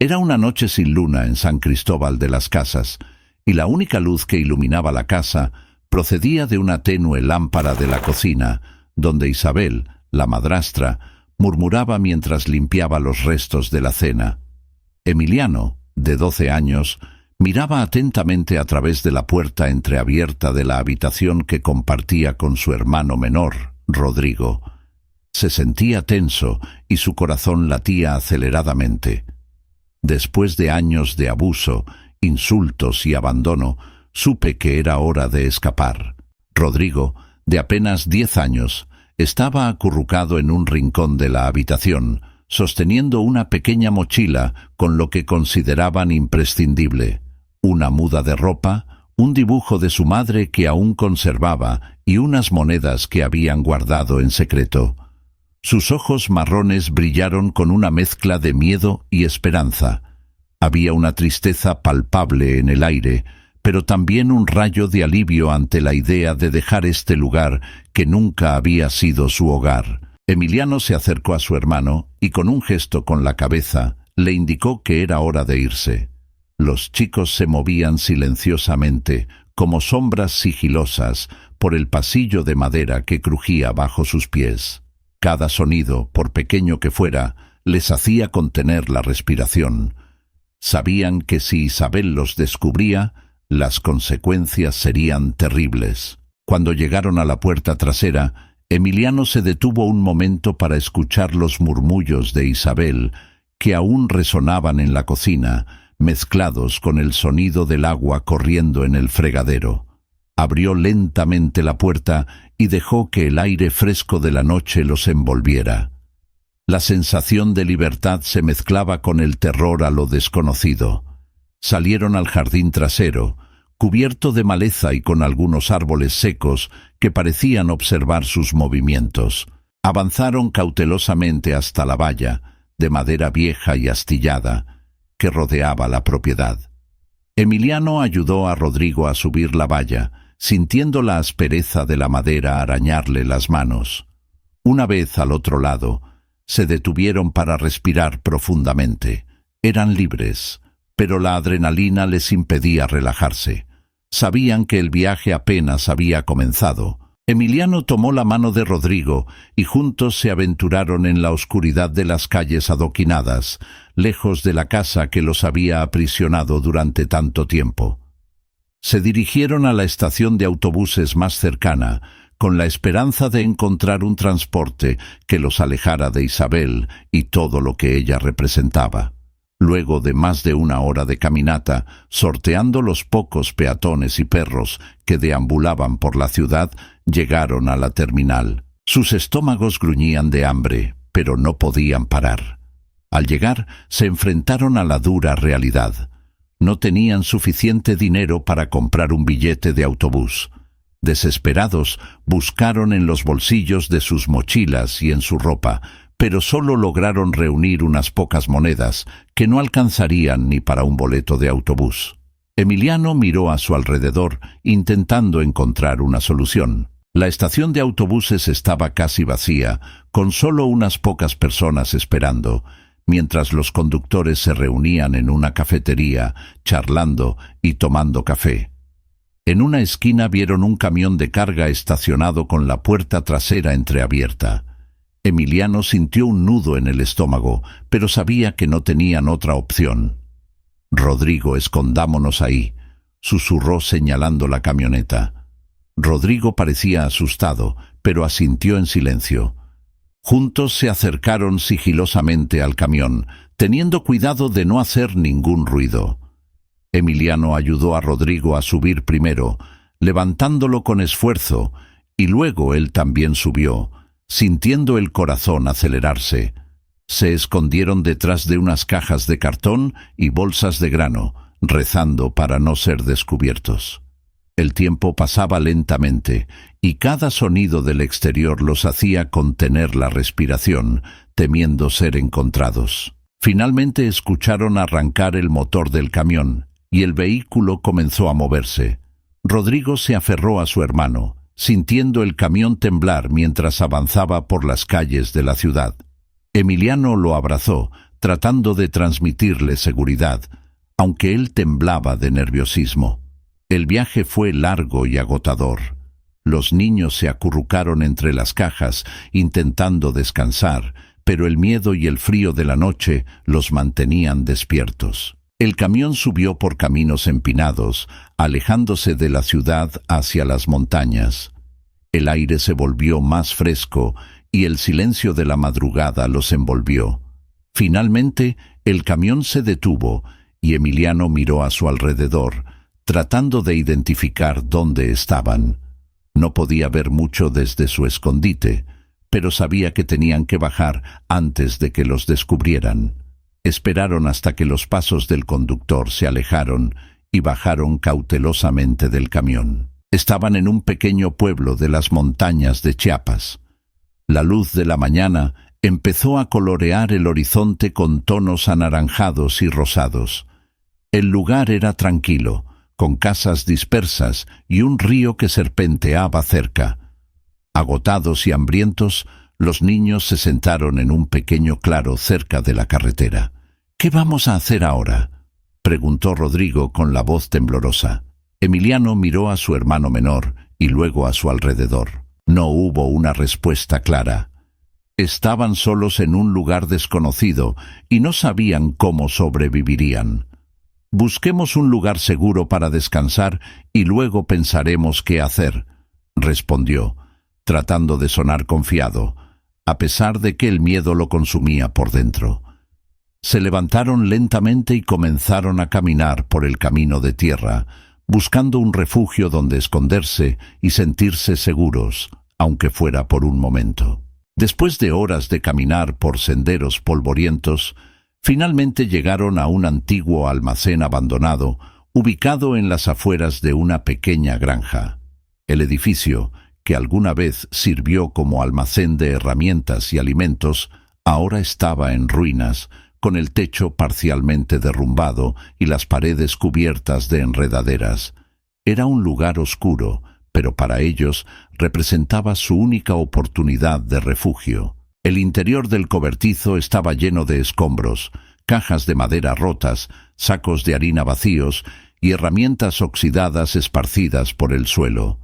Era una noche sin luna en San Cristóbal de las Casas, y la única luz que iluminaba la casa procedía de una tenue lámpara de la cocina, donde Isabel, la madrastra, murmuraba mientras limpiaba los restos de la cena. Emiliano, de 12 años, miraba atentamente a través de la puerta entreabierta de la habitación que compartía con su hermano menor, Rodrigo. Se sentía tenso y su corazón latía aceleradamente. Después de años de abuso, insultos y abandono, supe que era hora de escapar. Rodrigo, de apenas 10 años, estaba acurrucado en un rincón de la habitación, sosteniendo una pequeña mochila con lo que consideraban imprescindible: una muda de ropa, un dibujo de su madre que aún conservaba y unas monedas que habían guardado en secreto. Sus ojos marrones brillaron con una mezcla de miedo y esperanza. Había una tristeza palpable en el aire, pero también un rayo de alivio ante la idea de dejar este lugar que nunca había sido su hogar. Emiliano se acercó a su hermano y con un gesto con la cabeza le indicó que era hora de irse. Los chicos se movían silenciosamente, como sombras sigilosas, por el pasillo de madera que crujía bajo sus pies. Cada sonido, por pequeño que fuera, les hacía contener la respiración. Sabían que si Isabel los descubría, las consecuencias serían terribles. Cuando llegaron a la puerta trasera, Emiliano se detuvo un momento para escuchar los murmullos de Isabel, que aún resonaban en la cocina, mezclados con el sonido del agua corriendo en el fregadero. Abrió lentamente la puerta y dejó que el aire fresco de la noche los envolviera. La sensación de libertad se mezclaba con el terror a lo desconocido. Salieron al jardín trasero, cubierto de maleza y con algunos árboles secos que parecían observar sus movimientos. Avanzaron cautelosamente hasta la valla, de madera vieja y astillada, que rodeaba la propiedad. Emiliano ayudó a Rodrigo a subir la valla, sintiendo la aspereza de la madera arañarle las manos. Una vez al otro lado, se detuvieron para respirar profundamente. Eran libres, pero la adrenalina les impedía relajarse. Sabían que el viaje apenas había comenzado. Emiliano tomó la mano de Rodrigo y juntos se aventuraron en la oscuridad de las calles adoquinadas, lejos de la casa que los había aprisionado durante tanto tiempo. Se dirigieron a la estación de autobuses más cercana, con la esperanza de encontrar un transporte que los alejara de Isabel y todo lo que ella representaba. Luego de más de una hora de caminata, sorteando los pocos peatones y perros que deambulaban por la ciudad, llegaron a la terminal. Sus estómagos gruñían de hambre, pero no podían parar. Al llegar, se enfrentaron a la dura realidad. No tenían suficiente dinero para comprar un billete de autobús. Desesperados, buscaron en los bolsillos de sus mochilas y en su ropa, pero solo lograron reunir unas pocas monedas que no alcanzarían ni para un boleto de autobús. Emiliano miró a su alrededor, intentando encontrar una solución. La estación de autobuses estaba casi vacía, con solo unas pocas personas esperando, mientras los conductores se reunían en una cafetería, charlando y tomando café. En una esquina vieron un camión de carga estacionado con la puerta trasera entreabierta. Emiliano sintió un nudo en el estómago, pero sabía que no tenían otra opción. «Rodrigo, escondámonos ahí», susurró señalando la camioneta. Rodrigo parecía asustado, pero asintió en silencio. Juntos se acercaron sigilosamente al camión, teniendo cuidado de no hacer ningún ruido. Emiliano ayudó a Rodrigo a subir primero, levantándolo con esfuerzo, y luego él también subió, sintiendo el corazón acelerarse. Se escondieron detrás de unas cajas de cartón y bolsas de grano, rezando para no ser descubiertos. El tiempo pasaba lentamente, y cada sonido del exterior los hacía contener la respiración, temiendo ser encontrados. Finalmente escucharon arrancar el motor del camión, y el vehículo comenzó a moverse. Rodrigo se aferró a su hermano, sintiendo el camión temblar mientras avanzaba por las calles de la ciudad. Emiliano lo abrazó, tratando de transmitirle seguridad, aunque él temblaba de nerviosismo. El viaje fue largo y agotador. Los niños se acurrucaron entre las cajas, intentando descansar, pero el miedo y el frío de la noche los mantenían despiertos. El camión subió por caminos empinados, alejándose de la ciudad hacia las montañas. El aire se volvió más fresco y el silencio de la madrugada los envolvió. Finalmente, el camión se detuvo y Emiliano miró a su alrededor, tratando de identificar dónde estaban. No podía ver mucho desde su escondite, pero sabía que tenían que bajar antes de que los descubrieran. Esperaron hasta que los pasos del conductor se alejaron y bajaron cautelosamente del camión. Estaban en un pequeño pueblo de las montañas de Chiapas. La luz de la mañana empezó a colorear el horizonte con tonos anaranjados y rosados. El lugar era tranquilo, con casas dispersas y un río que serpenteaba cerca. Agotados y hambrientos, los niños se sentaron en un pequeño claro cerca de la carretera. «¿Qué vamos a hacer ahora?», preguntó Rodrigo con la voz temblorosa. Emiliano miró a su hermano menor y luego a su alrededor. No hubo una respuesta clara. Estaban solos en un lugar desconocido y no sabían cómo sobrevivirían. «Busquemos un lugar seguro para descansar y luego pensaremos qué hacer», respondió, tratando de sonar confiado, a pesar de que el miedo lo consumía por dentro. Se levantaron lentamente y comenzaron a caminar por el camino de tierra, buscando un refugio donde esconderse y sentirse seguros, aunque fuera por un momento. Después de horas de caminar por senderos polvorientos, finalmente llegaron a un antiguo almacén abandonado, ubicado en las afueras de una pequeña granja. El edificio, que alguna vez sirvió como almacén de herramientas y alimentos, ahora estaba en ruinas, con el techo parcialmente derrumbado y las paredes cubiertas de enredaderas. Era un lugar oscuro, pero para ellos representaba su única oportunidad de refugio. El interior del cobertizo estaba lleno de escombros, cajas de madera rotas, sacos de harina vacíos y herramientas oxidadas esparcidas por el suelo.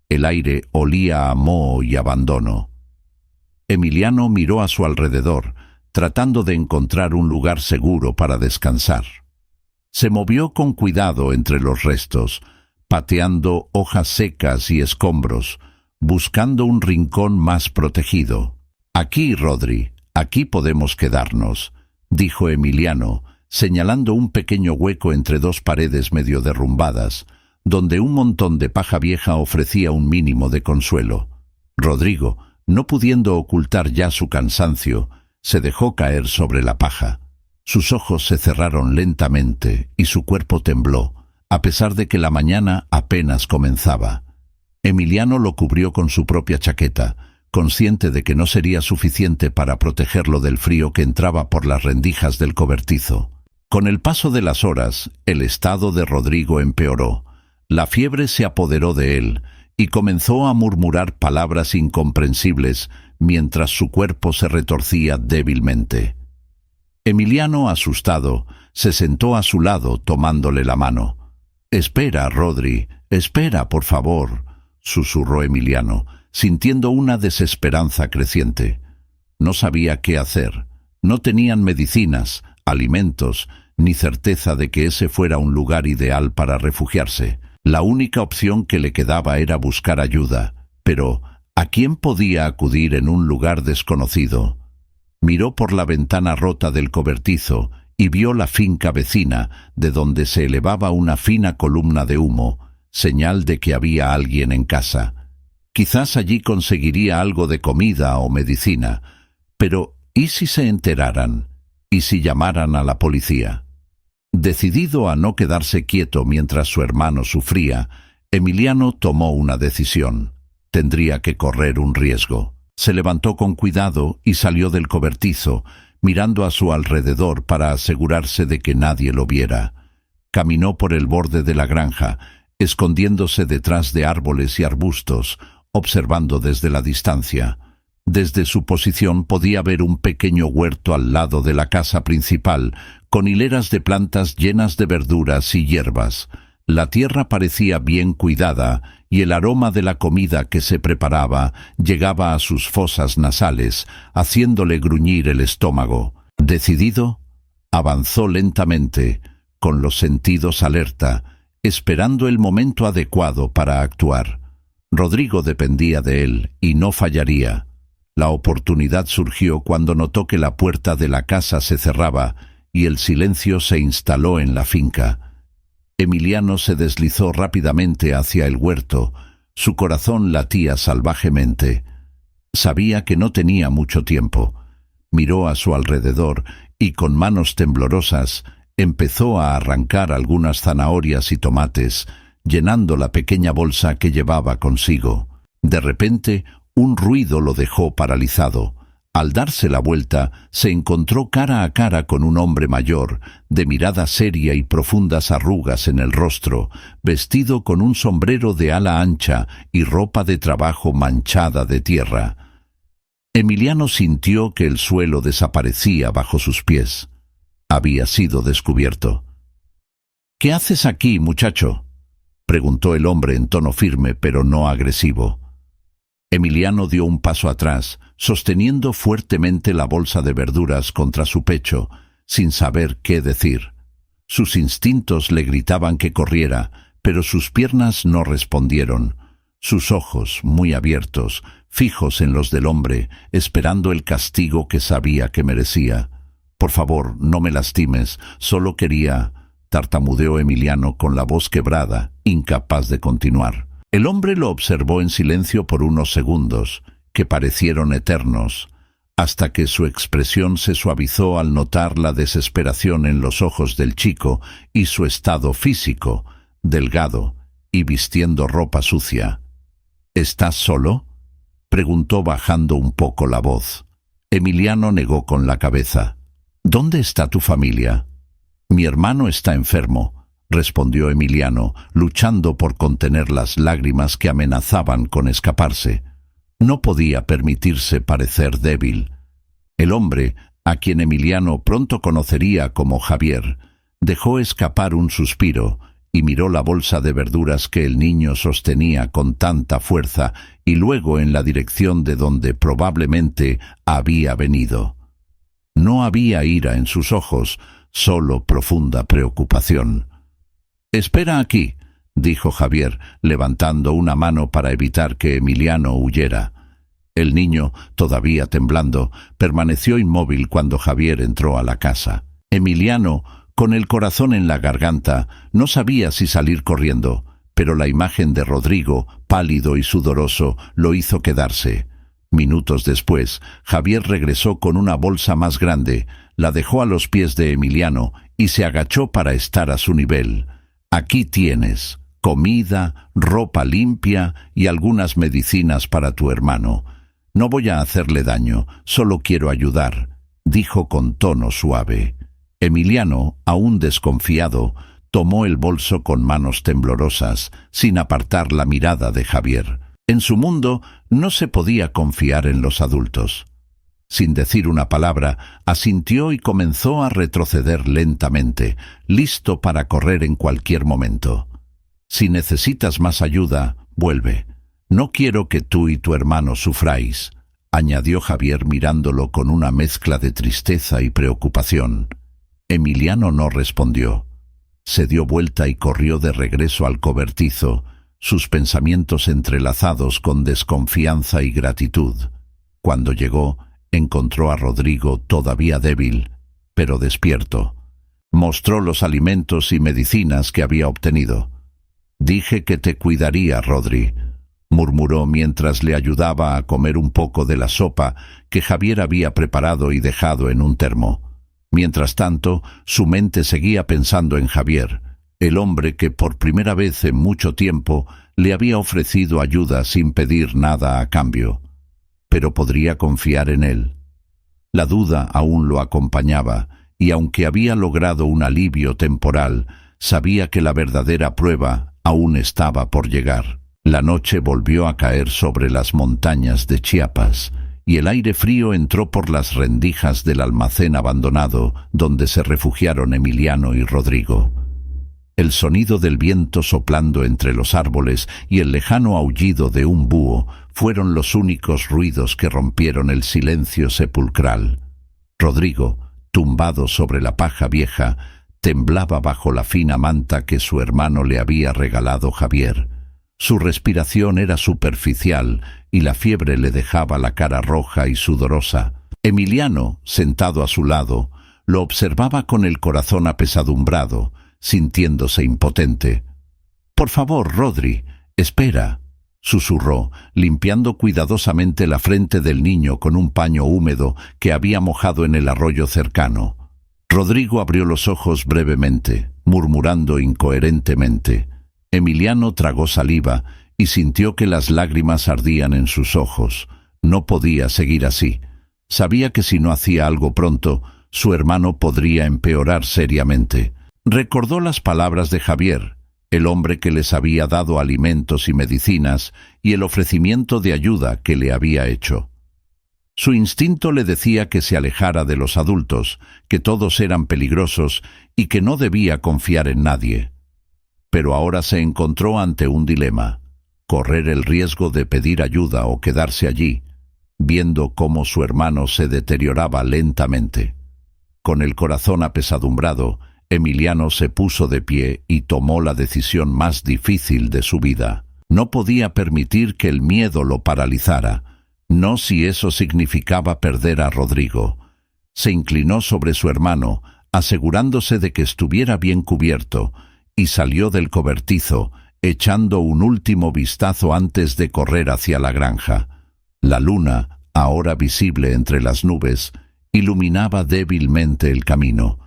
El aire olía a moho y abandono. Emiliano miró a su alrededor, tratando de encontrar un lugar seguro para descansar. Se movió con cuidado entre los restos, pateando hojas secas y escombros, buscando un rincón más protegido. «Aquí, Rodri, aquí podemos quedarnos», dijo Emiliano, señalando un pequeño hueco entre dos paredes medio derrumbadas, donde un montón de paja vieja ofrecía un mínimo de consuelo. Rodrigo, no pudiendo ocultar ya su cansancio, se dejó caer sobre la paja. Sus ojos se cerraron lentamente y su cuerpo tembló, a pesar de que la mañana apenas comenzaba. Emiliano lo cubrió con su propia chaqueta, consciente de que no sería suficiente para protegerlo del frío que entraba por las rendijas del cobertizo. Con el paso de las horas, el estado de Rodrigo empeoró. La fiebre se apoderó de él y comenzó a murmurar palabras incomprensibles mientras su cuerpo se retorcía débilmente. Emiliano, asustado, se sentó a su lado tomándole la mano. «Espera, Rodri, espera, por favor», susurró Emiliano, sintiendo una desesperanza creciente. No sabía qué hacer. No tenían medicinas, alimentos, ni certeza de que ese fuera un lugar ideal para refugiarse. La única opción que le quedaba era buscar ayuda. Pero, ¿a quién podía acudir en un lugar desconocido? Miró por la ventana rota del cobertizo y vio la finca vecina, de donde se elevaba una fina columna de humo, señal de que había alguien en casa. Quizás allí conseguiría algo de comida o medicina, pero ¿y si se enteraran? ¿Y si llamaran a la policía? Decidido a no quedarse quieto mientras su hermano sufría, Emiliano tomó una decisión. Tendría que correr un riesgo. Se levantó con cuidado y salió del cobertizo, mirando a su alrededor para asegurarse de que nadie lo viera. Caminó por el borde de la granja, escondiéndose detrás de árboles y arbustos, observando desde la distancia. Desde su posición podía ver un pequeño huerto al lado de la casa principal, con hileras de plantas llenas de verduras y hierbas. La tierra parecía bien cuidada, y el aroma de la comida que se preparaba llegaba a sus fosas nasales, haciéndole gruñir el estómago. Decidido, avanzó lentamente, con los sentidos alerta, esperando el momento adecuado para actuar. Rodrigo dependía de él, y no fallaría. La oportunidad surgió cuando notó que la puerta de la casa se cerraba, y el silencio se instaló en la finca. Emiliano se deslizó rápidamente hacia el huerto. Su corazón latía salvajemente. Sabía que no tenía mucho tiempo. Miró a su alrededor y con manos temblorosas empezó a arrancar algunas zanahorias y tomates, llenando la pequeña bolsa que llevaba consigo. De repente, un ruido lo dejó paralizado. Al darse la vuelta, se encontró cara a cara con un hombre mayor, de mirada seria y profundas arrugas en el rostro, vestido con un sombrero de ala ancha y ropa de trabajo manchada de tierra. Emiliano sintió que el suelo desaparecía bajo sus pies. Había sido descubierto. «¿Qué haces aquí, muchacho?», preguntó el hombre en tono firme pero no agresivo. Emiliano dio un paso atrás, sosteniendo fuertemente la bolsa de verduras contra su pecho, sin saber qué decir. Sus instintos le gritaban que corriera, pero sus piernas no respondieron. Sus ojos, muy abiertos, fijos en los del hombre, esperando el castigo que sabía que merecía. «Por favor, no me lastimes, solo quería», tartamudeó Emiliano con la voz quebrada, incapaz de continuar. El hombre lo observó en silencio por unos segundos, que parecieron eternos, hasta que su expresión se suavizó al notar la desesperación en los ojos del chico y su estado físico, delgado y vistiendo ropa sucia. «¿Estás solo?», preguntó bajando un poco la voz. Emiliano negó con la cabeza. «¿Dónde está tu familia?». «Mi hermano está enfermo», respondió Emiliano, luchando por contener las lágrimas que amenazaban con escaparse. No podía permitirse parecer débil. El hombre, a quien Emiliano pronto conocería como Javier, dejó escapar un suspiro y miró la bolsa de verduras que el niño sostenía con tanta fuerza y luego en la dirección de donde probablemente había venido. No había ira en sus ojos, solo profunda preocupación. «Espera aquí», dijo Javier, levantando una mano para evitar que Emiliano huyera. El niño, todavía temblando, permaneció inmóvil cuando Javier entró a la casa. Emiliano, con el corazón en la garganta, no sabía si salir corriendo, pero la imagen de Rodrigo, pálido y sudoroso, lo hizo quedarse. Minutos después, Javier regresó con una bolsa más grande, la dejó a los pies de Emiliano y se agachó para estar a su nivel. «Aquí tienes comida, ropa limpia y algunas medicinas para tu hermano. No voy a hacerle daño, solo quiero ayudar», dijo con tono suave. Emiliano, aún desconfiado, tomó el bolso con manos temblorosas, sin apartar la mirada de Javier. En su mundo no se podía confiar en los adultos. Sin decir una palabra, asintió y comenzó a retroceder lentamente, listo para correr en cualquier momento. «Si necesitas más ayuda, vuelve. No quiero que tú y tu hermano sufráis», añadió Javier mirándolo con una mezcla de tristeza y preocupación. Emiliano no respondió. Se dio vuelta y corrió de regreso al cobertizo, sus pensamientos entrelazados con desconfianza y gratitud. Cuando llegó, encontró a Rodrigo todavía débil, pero despierto. Mostró los alimentos y medicinas que había obtenido. «Dije que te cuidaría, Rodri», murmuró mientras le ayudaba a comer un poco de la sopa que Javier había preparado y dejado en un termo. Mientras tanto, su mente seguía pensando en Javier, el hombre que por primera vez en mucho tiempo le había ofrecido ayuda sin pedir nada a cambio. Pero podría confiar en él. La duda aún lo acompañaba, y aunque había logrado un alivio temporal, sabía que la verdadera prueba aún estaba por llegar. La noche volvió a caer sobre las montañas de Chiapas, y el aire frío entró por las rendijas del almacén abandonado donde se refugiaron Emiliano y Rodrigo. El sonido del viento soplando entre los árboles y el lejano aullido de un búho fueron los únicos ruidos que rompieron el silencio sepulcral. Rodrigo, tumbado sobre la paja vieja, temblaba bajo la fina manta que su hermano le había regalado Javier. Su respiración era superficial y la fiebre le dejaba la cara roja y sudorosa. Emiliano, sentado a su lado, lo observaba con el corazón apesadumbrado, sintiéndose impotente. «Por favor, Rodri, espera», susurró, limpiando cuidadosamente la frente del niño con un paño húmedo que había mojado en el arroyo cercano. Rodrigo abrió los ojos brevemente, murmurando incoherentemente. Emiliano tragó saliva y sintió que las lágrimas ardían en sus ojos. No podía seguir así. Sabía que si no hacía algo pronto, su hermano podría empeorar seriamente. Recordó las palabras de Javier, el hombre que les había dado alimentos y medicinas, y el ofrecimiento de ayuda que le había hecho. Su instinto le decía que se alejara de los adultos, que todos eran peligrosos y que no debía confiar en nadie. Pero ahora se encontró ante un dilema: correr el riesgo de pedir ayuda o quedarse allí, viendo cómo su hermano se deterioraba lentamente. Con el corazón apesadumbrado, Emiliano se puso de pie y tomó la decisión más difícil de su vida. No podía permitir que el miedo lo paralizara, no si eso significaba perder a Rodrigo. Se inclinó sobre su hermano, asegurándose de que estuviera bien cubierto, y salió del cobertizo, echando un último vistazo antes de correr hacia la granja. La luna, ahora visible entre las nubes, iluminaba débilmente el camino.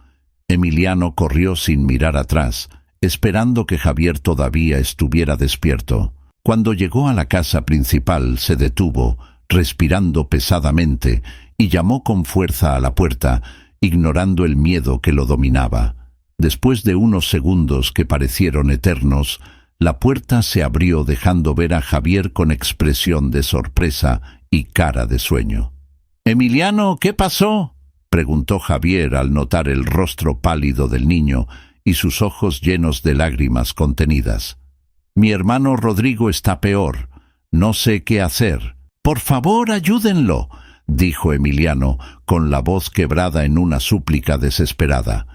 Emiliano corrió sin mirar atrás, esperando que Javier todavía estuviera despierto. Cuando llegó a la casa principal, se detuvo, respirando pesadamente, y llamó con fuerza a la puerta, ignorando el miedo que lo dominaba. Después de unos segundos que parecieron eternos, la puerta se abrió dejando ver a Javier con expresión de sorpresa y cara de sueño. «Emiliano, ¿qué pasó?», preguntó Javier al notar el rostro pálido del niño y sus ojos llenos de lágrimas contenidas. «Mi hermano Rodrigo está peor. No sé qué hacer». «Por favor, ayúdenlo», dijo Emiliano, con la voz quebrada en una súplica desesperada.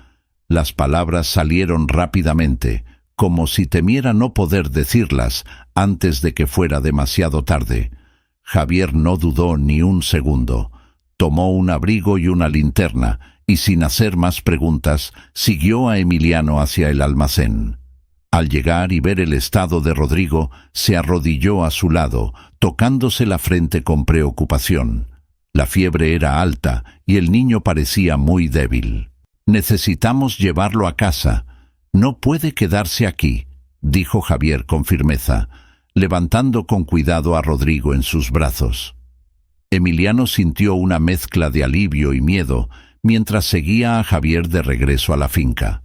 Las palabras salieron rápidamente, como si temiera no poder decirlas antes de que fuera demasiado tarde. Javier no dudó ni un segundo. Tomó un abrigo y una linterna, y sin hacer más preguntas, siguió a Emiliano hacia el almacén. Al llegar y ver el estado de Rodrigo, se arrodilló a su lado, tocándose la frente con preocupación. La fiebre era alta y el niño parecía muy débil. «Necesitamos llevarlo a casa. No puede quedarse aquí», dijo Javier con firmeza, levantando con cuidado a Rodrigo en sus brazos. Emiliano sintió una mezcla de alivio y miedo mientras seguía a Javier de regreso a la finca.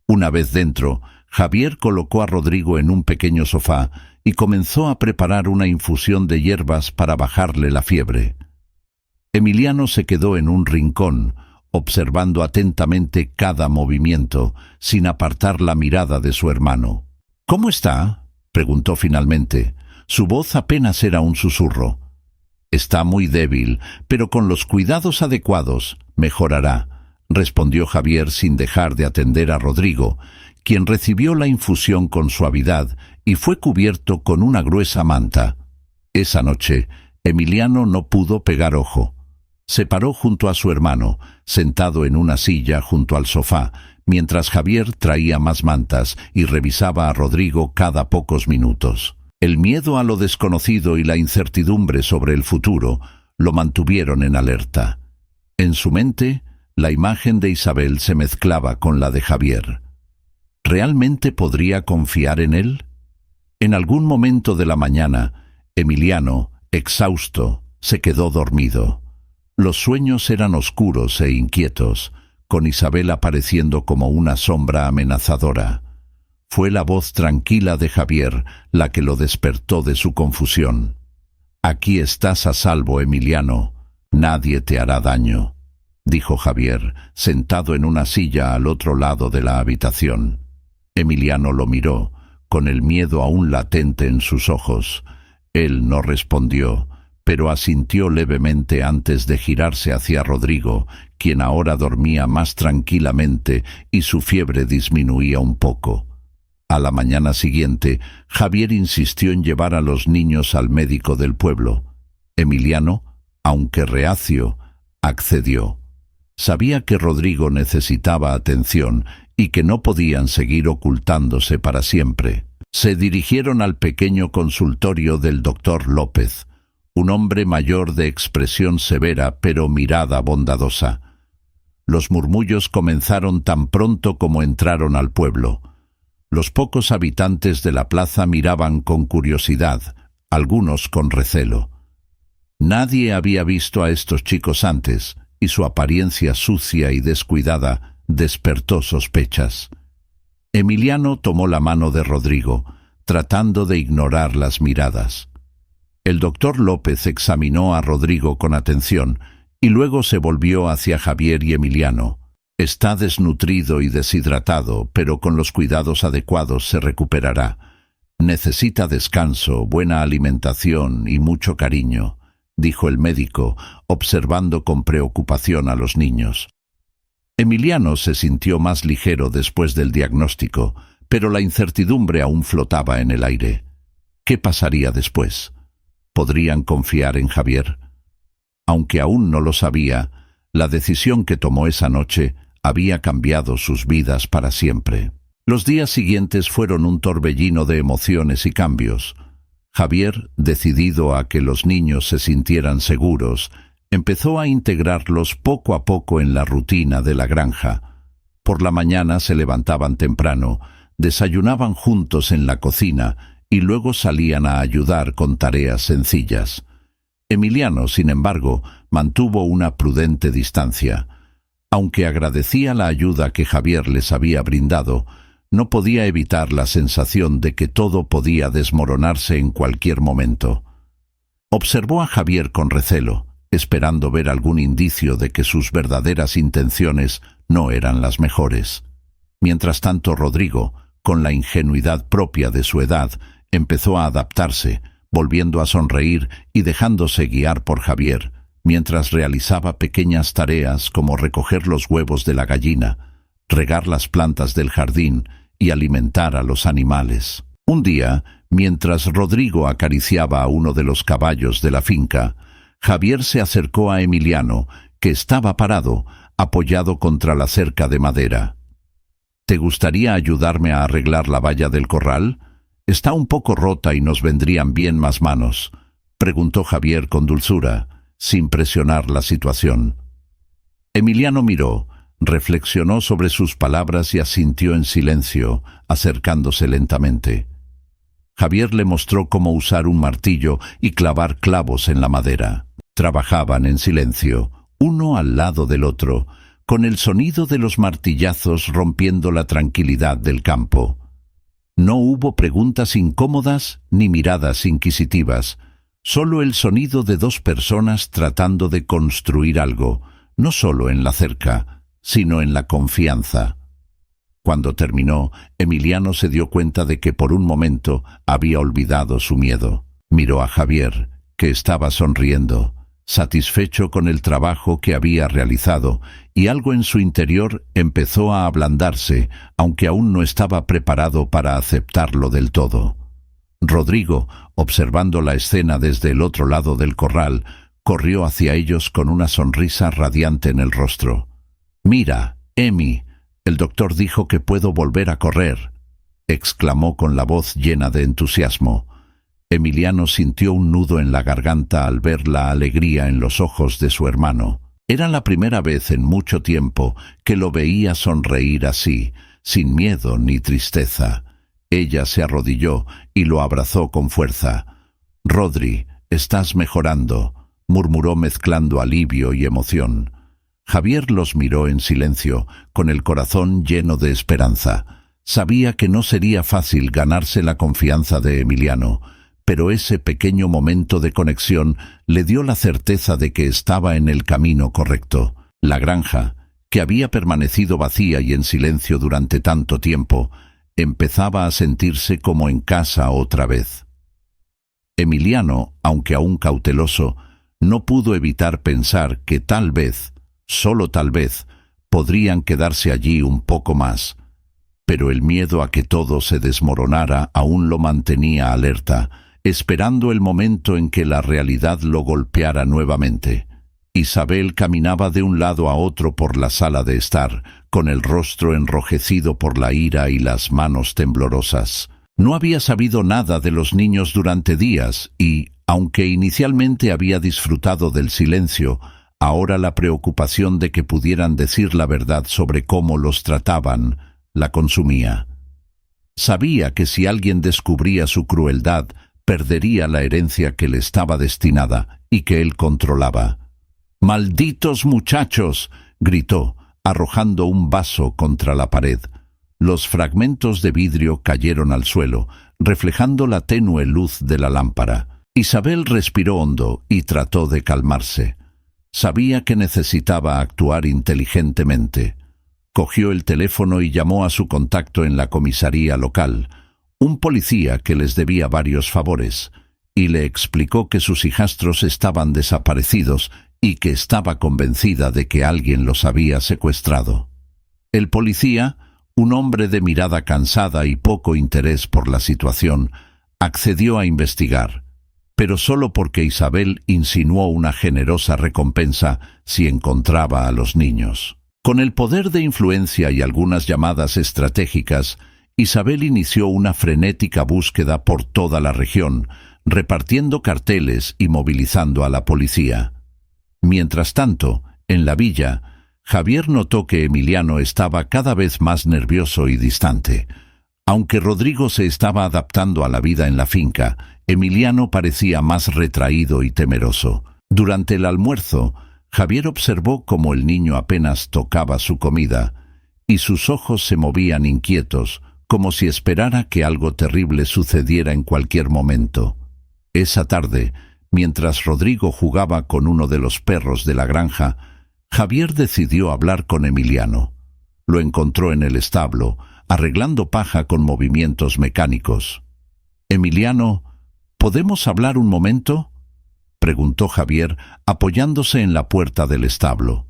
Una vez dentro, Javier colocó a Rodrigo en un pequeño sofá y comenzó a preparar una infusión de hierbas para bajarle la fiebre. Emiliano se quedó en un rincón, observando atentamente cada movimiento, sin apartar la mirada de su hermano. «¿Cómo está?», preguntó finalmente. Su voz apenas era un susurro. «Está muy débil, pero con los cuidados adecuados mejorará», respondió Javier sin dejar de atender a Rodrigo, quien recibió la infusión con suavidad y fue cubierto con una gruesa manta. Esa noche, Emiliano no pudo pegar ojo. Se paró junto a su hermano, sentado en una silla junto al sofá, mientras Javier traía más mantas y revisaba a Rodrigo cada pocos minutos. El miedo a lo desconocido y la incertidumbre sobre el futuro lo mantuvieron en alerta. En su mente, la imagen de Isabel se mezclaba con la de Javier. ¿Realmente podría confiar en él? En algún momento de la mañana, Emiliano, exhausto, se quedó dormido. Los sueños eran oscuros e inquietos, con Isabel apareciendo como una sombra amenazadora. Fue la voz tranquila de Javier la que lo despertó de su confusión. Aquí estás a salvo, Emiliano. Nadie te hará daño, dijo Javier, sentado en una silla al otro lado de la habitación. Emiliano lo miró, con el miedo aún latente en sus ojos. Él no respondió, pero asintió levemente antes de girarse hacia Rodrigo, quien ahora dormía más tranquilamente y su fiebre disminuía un poco. A la mañana siguiente, Javier insistió en llevar a los niños al médico del pueblo. Emiliano, aunque reacio, accedió. Sabía que Rodrigo necesitaba atención y que no podían seguir ocultándose para siempre. Se dirigieron al pequeño consultorio del doctor López, un hombre mayor de expresión severa pero mirada bondadosa. Los murmullos comenzaron tan pronto como entraron al pueblo. Los pocos habitantes de la plaza miraban con curiosidad, algunos con recelo. Nadie había visto a estos chicos antes, y su apariencia sucia y descuidada despertó sospechas. Emiliano tomó la mano de Rodrigo, tratando de ignorar las miradas. El doctor López examinó a Rodrigo con atención y luego se volvió hacia Javier y Emiliano. Está desnutrido y deshidratado, pero con los cuidados adecuados se recuperará. Necesita descanso, buena alimentación y mucho cariño, dijo el médico, observando con preocupación a los niños. Emiliano se sintió más ligero después del diagnóstico, pero la incertidumbre aún flotaba en el aire. ¿Qué pasaría después? ¿Podrían confiar en Javier? Aunque aún no lo sabía, la decisión que tomó esa noche había cambiado sus vidas para siempre. Los días siguientes fueron un torbellino de emociones y cambios. Javier, decidido a que los niños se sintieran seguros, empezó a integrarlos poco a poco en la rutina de la granja. Por la mañana se levantaban temprano, desayunaban juntos en la cocina y luego salían a ayudar con tareas sencillas. Emiliano, sin embargo, mantuvo una prudente distancia. Aunque agradecía la ayuda que Javier les había brindado, no podía evitar la sensación de que todo podía desmoronarse en cualquier momento. Observó a Javier con recelo, esperando ver algún indicio de que sus verdaderas intenciones no eran las mejores. Mientras tanto, Rodrigo, con la ingenuidad propia de su edad, empezó a adaptarse, volviendo a sonreír y dejándose guiar por Javier, mientras realizaba pequeñas tareas como recoger los huevos de la gallina, regar las plantas del jardín y alimentar a los animales. Un día, mientras Rodrigo acariciaba a uno de los caballos de la finca, Javier se acercó a Emiliano, que estaba parado, apoyado contra la cerca de madera. ¿Te gustaría ayudarme a arreglar la valla del corral? Está un poco rota y nos vendrían bien más manos, preguntó Javier con dulzura, sin presionar la situación. Emiliano miró, reflexionó sobre sus palabras y asintió en silencio, acercándose lentamente. Javier le mostró cómo usar un martillo y clavar clavos en la madera. Trabajaban en silencio, uno al lado del otro, con el sonido de los martillazos rompiendo la tranquilidad del campo. No hubo preguntas incómodas ni miradas inquisitivas, solo el sonido de dos personas tratando de construir algo, no solo en la cerca, sino en la confianza. Cuando terminó, Emiliano se dio cuenta de que por un momento había olvidado su miedo. Miró a Javier, que estaba sonriendo, satisfecho con el trabajo que había realizado, y algo en su interior empezó a ablandarse, aunque aún no estaba preparado para aceptarlo del todo. Rodrigo, observando la escena desde el otro lado del corral, corrió hacia ellos con una sonrisa radiante en el rostro. «Mira, Emi, el doctor dijo que puedo volver a correr», exclamó con la voz llena de entusiasmo. Emiliano sintió un nudo en la garganta al ver la alegría en los ojos de su hermano. Era la primera vez en mucho tiempo que lo veía sonreír así, sin miedo ni tristeza. Ella se arrodilló y lo abrazó con fuerza. «Rodri, estás mejorando», murmuró mezclando alivio y emoción. Javier los miró en silencio, con el corazón lleno de esperanza. Sabía que no sería fácil ganarse la confianza de Emiliano, pero ese pequeño momento de conexión le dio la certeza de que estaba en el camino correcto. La granja, que había permanecido vacía y en silencio durante tanto tiempo, empezaba a sentirse como en casa otra vez. Emiliano, aunque aún cauteloso, no pudo evitar pensar que tal vez, solo tal vez, podrían quedarse allí un poco más. Pero el miedo a que todo se desmoronara aún lo mantenía alerta, esperando el momento en que la realidad lo golpeara nuevamente. Isabel caminaba de un lado a otro por la sala de estar, con el rostro enrojecido por la ira y las manos temblorosas. No había sabido nada de los niños durante días y, aunque inicialmente había disfrutado del silencio, ahora la preocupación de que pudieran decir la verdad sobre cómo los trataban la consumía. Sabía que si alguien descubría su crueldad, perdería la herencia que le estaba destinada y que él controlaba. «¡Malditos muchachos!», gritó, arrojando un vaso contra la pared. Los fragmentos de vidrio cayeron al suelo, reflejando la tenue luz de la lámpara. Isabel respiró hondo y trató de calmarse. Sabía que necesitaba actuar inteligentemente. Cogió el teléfono y llamó a su contacto en la comisaría local, un policía que les debía varios favores, y le explicó que sus hijastros estaban desaparecidos y que estaba convencida de que alguien los había secuestrado. El policía, un hombre de mirada cansada y poco interés por la situación, accedió a investigar, pero solo porque Isabel insinuó una generosa recompensa si encontraba a los niños. Con el poder de influencia y algunas llamadas estratégicas, Isabel inició una frenética búsqueda por toda la región, repartiendo carteles y movilizando a la policía. Mientras tanto, en la villa, Javier notó que Emiliano estaba cada vez más nervioso y distante. Aunque Rodrigo se estaba adaptando a la vida en la finca, Emiliano parecía más retraído y temeroso. Durante el almuerzo, Javier observó cómo el niño apenas tocaba su comida, y sus ojos se movían inquietos, como si esperara que algo terrible sucediera en cualquier momento. Esa tarde, mientras Rodrigo jugaba con uno de los perros de la granja, Javier decidió hablar con Emiliano. Lo encontró en el establo, arreglando paja con movimientos mecánicos. «Emiliano, ¿podemos hablar un momento?», preguntó Javier, apoyándose en la puerta del establo.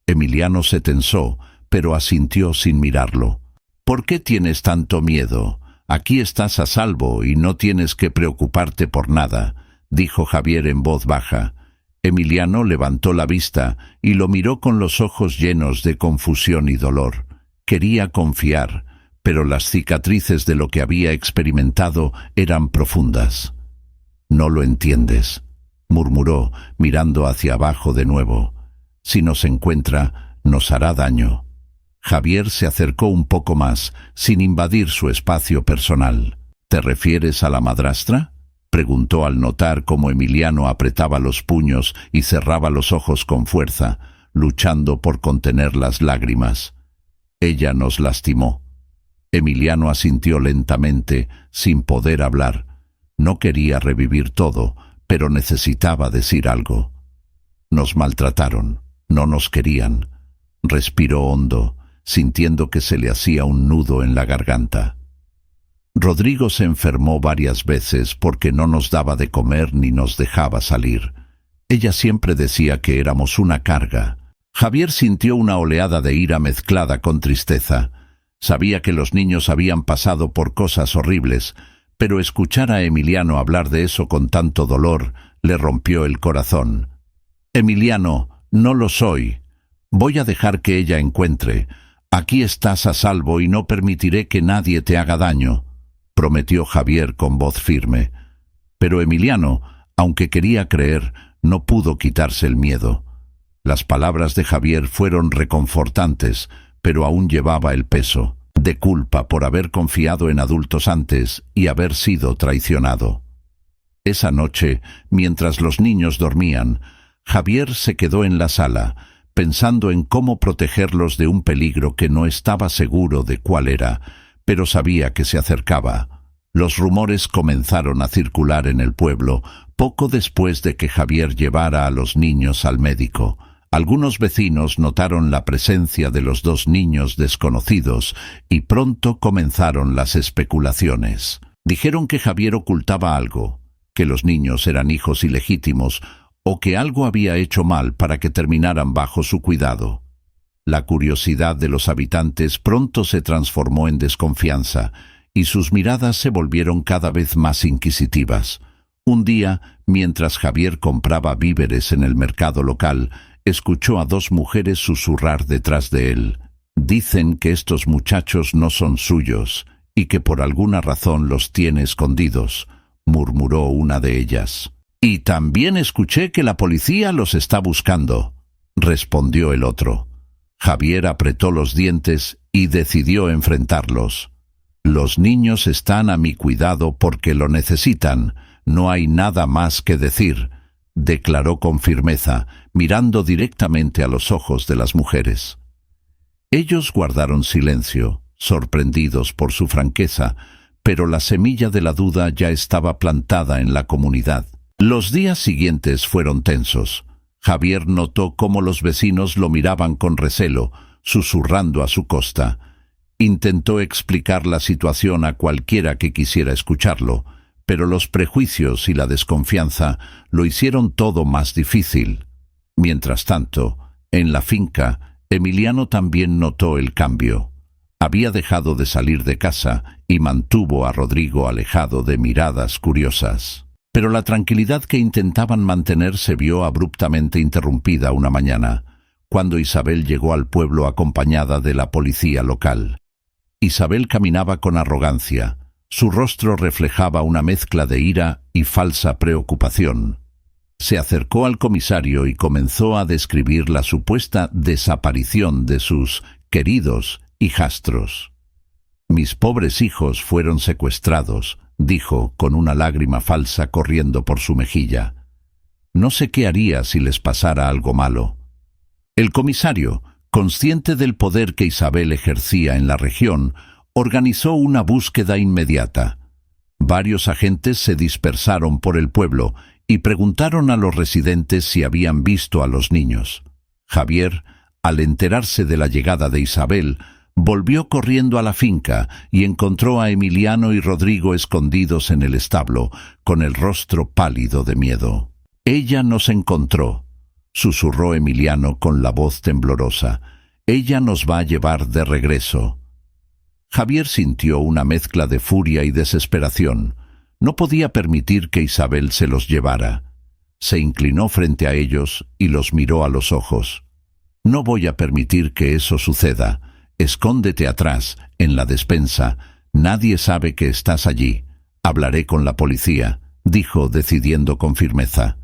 Emiliano se tensó, pero asintió sin mirarlo. «¿Por qué tienes tanto miedo? Aquí estás a salvo y no tienes que preocuparte por nada», dijo Javier en voz baja. Emiliano levantó la vista y lo miró con los ojos llenos de confusión y dolor. Quería confiar, pero las cicatrices de lo que había experimentado eran profundas. «No lo entiendes», murmuró, mirando hacia abajo de nuevo. «Si nos encuentra, nos hará daño». Javier se acercó un poco más, sin invadir su espacio personal. «¿Te refieres a la madrastra?», preguntó al notar cómo Emiliano apretaba los puños y cerraba los ojos con fuerza, luchando por contener las lágrimas. «Ella nos lastimó». Emiliano asintió lentamente, sin poder hablar. No quería revivir todo, pero necesitaba decir algo. «Nos maltrataron, no nos querían». Respiró hondo, sintiendo que se le hacía un nudo en la garganta. «Rodrigo se enfermó varias veces porque no nos daba de comer ni nos dejaba salir. Ella siempre decía que éramos una carga». Javier sintió una oleada de ira mezclada con tristeza. Sabía que los niños habían pasado por cosas horribles, pero escuchar a Emiliano hablar de eso con tanto dolor le rompió el corazón. «Emiliano, no lo soy. Voy a dejar que ella encuentre. Aquí estás a salvo y no permitiré que nadie te haga daño», prometió Javier con voz firme. Pero Emiliano, aunque quería creer, no pudo quitarse el miedo. Las palabras de Javier fueron reconfortantes, pero aún llevaba el peso de culpa por haber confiado en adultos antes y haber sido traicionado. Esa noche, mientras los niños dormían, Javier se quedó en la sala, pensando en cómo protegerlos de un peligro que no estaba seguro de cuál era, pero sabía que se acercaba. Los rumores comenzaron a circular en el pueblo poco después de que Javier llevara a los niños al médico. Algunos vecinos notaron la presencia de los dos niños desconocidos y pronto comenzaron las especulaciones. Dijeron que Javier ocultaba algo, que los niños eran hijos ilegítimos o que algo había hecho mal para que terminaran bajo su cuidado. La curiosidad de los habitantes pronto se transformó en desconfianza y sus miradas se volvieron cada vez más inquisitivas. Un día, mientras Javier compraba víveres en el mercado local, escuchó a dos mujeres susurrar detrás de él. «Dicen que estos muchachos no son suyos y que por alguna razón los tiene escondidos», murmuró una de ellas. «Y también escuché que la policía los está buscando», respondió el otro. Javier apretó los dientes y decidió enfrentarlos. «Los niños están a mi cuidado porque lo necesitan. No hay nada más que decir», declaró con firmeza, mirando directamente a los ojos de las mujeres. Ellos guardaron silencio, sorprendidos por su franqueza, pero la semilla de la duda ya estaba plantada en la comunidad. Los días siguientes fueron tensos. Javier notó cómo los vecinos lo miraban con recelo, susurrando a su costa. Intentó explicar la situación a cualquiera que quisiera escucharlo, pero los prejuicios y la desconfianza lo hicieron todo más difícil. Mientras tanto, en la finca, Emiliano también notó el cambio. Había dejado de salir de casa y mantuvo a Rodrigo alejado de miradas curiosas. Pero la tranquilidad que intentaban mantener se vio abruptamente interrumpida una mañana, cuando Isabel llegó al pueblo acompañada de la policía local. Isabel caminaba con arrogancia. Su rostro reflejaba una mezcla de ira y falsa preocupación. Se acercó al comisario y comenzó a describir la supuesta desaparición de sus queridos hijastros. «Mis pobres hijos fueron secuestrados», dijo con una lágrima falsa corriendo por su mejilla. «No sé qué haría si les pasara algo malo». El comisario, consciente del poder que Isabel ejercía en la región, organizó una búsqueda inmediata. Varios agentes se dispersaron por el pueblo y preguntaron a los residentes si habían visto a los niños. Javier, al enterarse de la llegada de Isabel, volvió corriendo a la finca y encontró a Emiliano y Rodrigo escondidos en el establo, con el rostro pálido de miedo. «Ella nos encontró», susurró Emiliano con la voz temblorosa. «Ella nos va a llevar de regreso». Javier sintió una mezcla de furia y desesperación. No podía permitir que Isabel se los llevara. Se inclinó frente a ellos y los miró a los ojos. «No voy a permitir que eso suceda. Escóndete atrás, en la despensa. Nadie sabe que estás allí. Hablaré con la policía», dijo decidiendo con firmeza.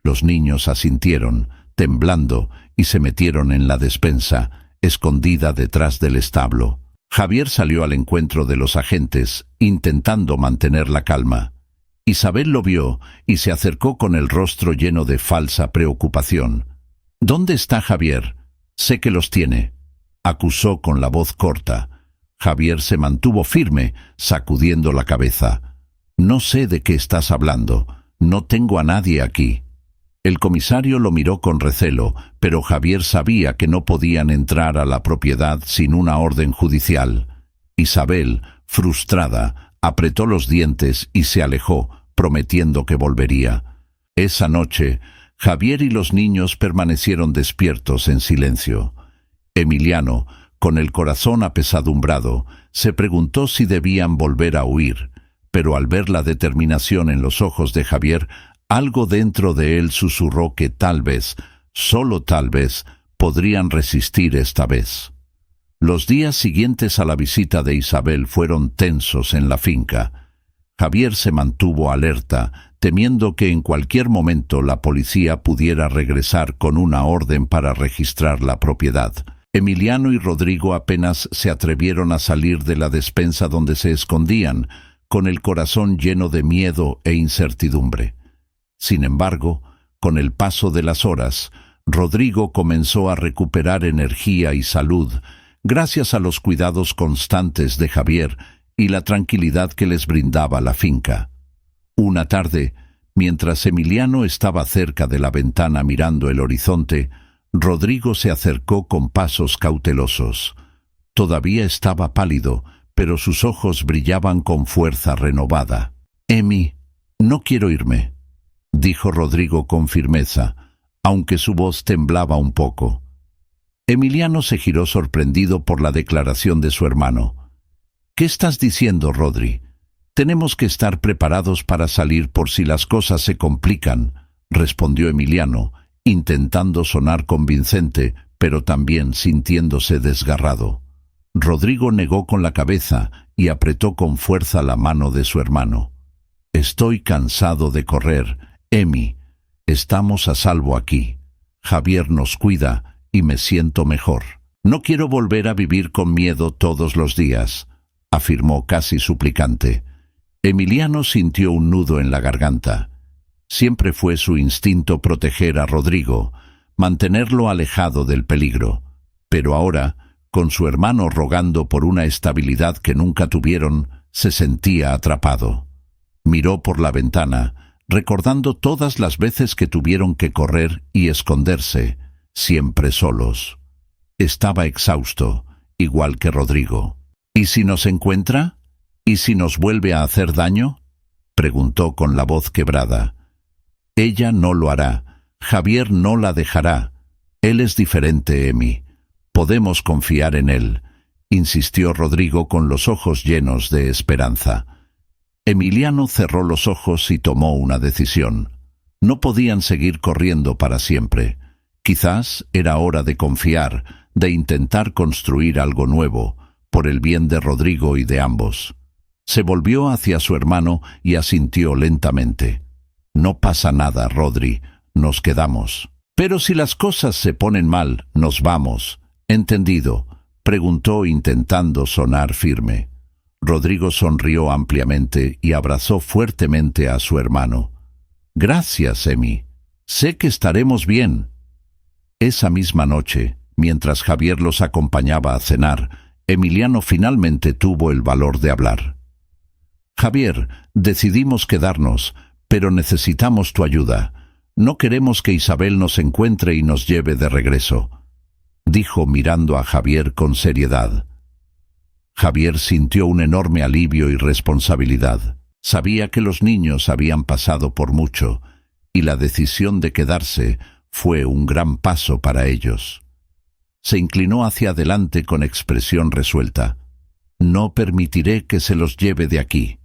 Los niños asintieron, temblando, y se metieron en la despensa, escondida detrás del establo. Javier salió al encuentro de los agentes, intentando mantener la calma. Isabel lo vio y se acercó con el rostro lleno de falsa preocupación. «¿Dónde está Javier? Sé que los tiene», acusó con la voz corta. Javier se mantuvo firme, sacudiendo la cabeza. «No sé de qué estás hablando. No tengo a nadie aquí». El comisario lo miró con recelo, pero Javier sabía que no podían entrar a la propiedad sin una orden judicial. Isabel, frustrada, apretó los dientes y se alejó, prometiendo que volvería. Esa noche, Javier y los niños permanecieron despiertos en silencio. Emiliano, con el corazón apesadumbrado, se preguntó si debían volver a huir, pero al ver la determinación en los ojos de Javier, algo dentro de él susurró que tal vez, solo tal vez, podrían resistir esta vez. Los días siguientes a la visita de Isabel fueron tensos en la finca. Javier se mantuvo alerta, temiendo que en cualquier momento la policía pudiera regresar con una orden para registrar la propiedad. Emiliano y Rodrigo apenas se atrevieron a salir de la despensa donde se escondían, con el corazón lleno de miedo e incertidumbre. Sin embargo, con el paso de las horas, Rodrigo comenzó a recuperar energía y salud, gracias a los cuidados constantes de Javier, y la tranquilidad que les brindaba la finca. Una tarde, mientras Emiliano estaba cerca de la ventana mirando el horizonte, Rodrigo se acercó con pasos cautelosos. Todavía estaba pálido, pero sus ojos brillaban con fuerza renovada. «Emi, no quiero irme», dijo Rodrigo con firmeza, aunque su voz temblaba un poco. Emiliano se giró sorprendido por la declaración de su hermano. «¿Qué estás diciendo, Rodri? Tenemos que estar preparados para salir por si las cosas se complican», respondió Emiliano, intentando sonar convincente, pero también sintiéndose desgarrado. Rodrigo negó con la cabeza y apretó con fuerza la mano de su hermano. «Estoy cansado de correr, Emi. Estamos a salvo aquí. Javier nos cuida y me siento mejor. No quiero volver a vivir con miedo todos los días», afirmó casi suplicante. Emiliano sintió un nudo en la garganta. Siempre fue su instinto proteger a Rodrigo, mantenerlo alejado del peligro. Pero ahora, con su hermano rogando por una estabilidad que nunca tuvieron, se sentía atrapado. Miró por la ventana, recordando todas las veces que tuvieron que correr y esconderse, siempre solos. Estaba exhausto, igual que Rodrigo. «¿Y si nos encuentra? ¿Y si nos vuelve a hacer daño?», preguntó con la voz quebrada. «Ella no lo hará. Javier no la dejará. Él es diferente, Emi. Podemos confiar en él», insistió Rodrigo con los ojos llenos de esperanza. Emiliano cerró los ojos y tomó una decisión. No podían seguir corriendo para siempre. Quizás era hora de confiar, de intentar construir algo nuevo, por el bien de Rodrigo y de ambos. Se volvió hacia su hermano y asintió lentamente. «No pasa nada, Rodri, nos quedamos». «Pero si las cosas se ponen mal, nos vamos». «¿Entendido?», preguntó intentando sonar firme. Rodrigo sonrió ampliamente y abrazó fuertemente a su hermano. «Gracias, Emi. Sé que estaremos bien». Esa misma noche, mientras Javier los acompañaba a cenar, Emiliano finalmente tuvo el valor de hablar. «Javier, decidimos quedarnos, pero necesitamos tu ayuda. No queremos que Isabel nos encuentre y nos lleve de regreso», dijo mirando a Javier con seriedad. Javier sintió un enorme alivio y responsabilidad. Sabía que los niños habían pasado por mucho, y la decisión de quedarse fue un gran paso para ellos. Se inclinó hacia adelante con expresión resuelta. «No permitiré que se los lleve de aquí.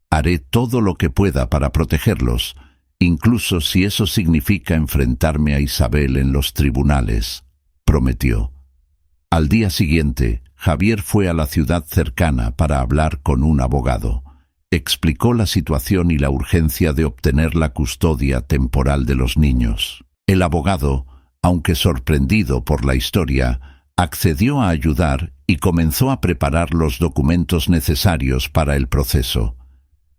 Haré todo lo que pueda para protegerlos, incluso si eso significa enfrentarme a Isabel en los tribunales», prometió. Al día siguiente, Javier fue a la ciudad cercana para hablar con un abogado. Explicó la situación y la urgencia de obtener la custodia temporal de los niños. El abogado, aunque sorprendido por la historia, accedió a ayudar y comenzó a preparar los documentos necesarios para el proceso.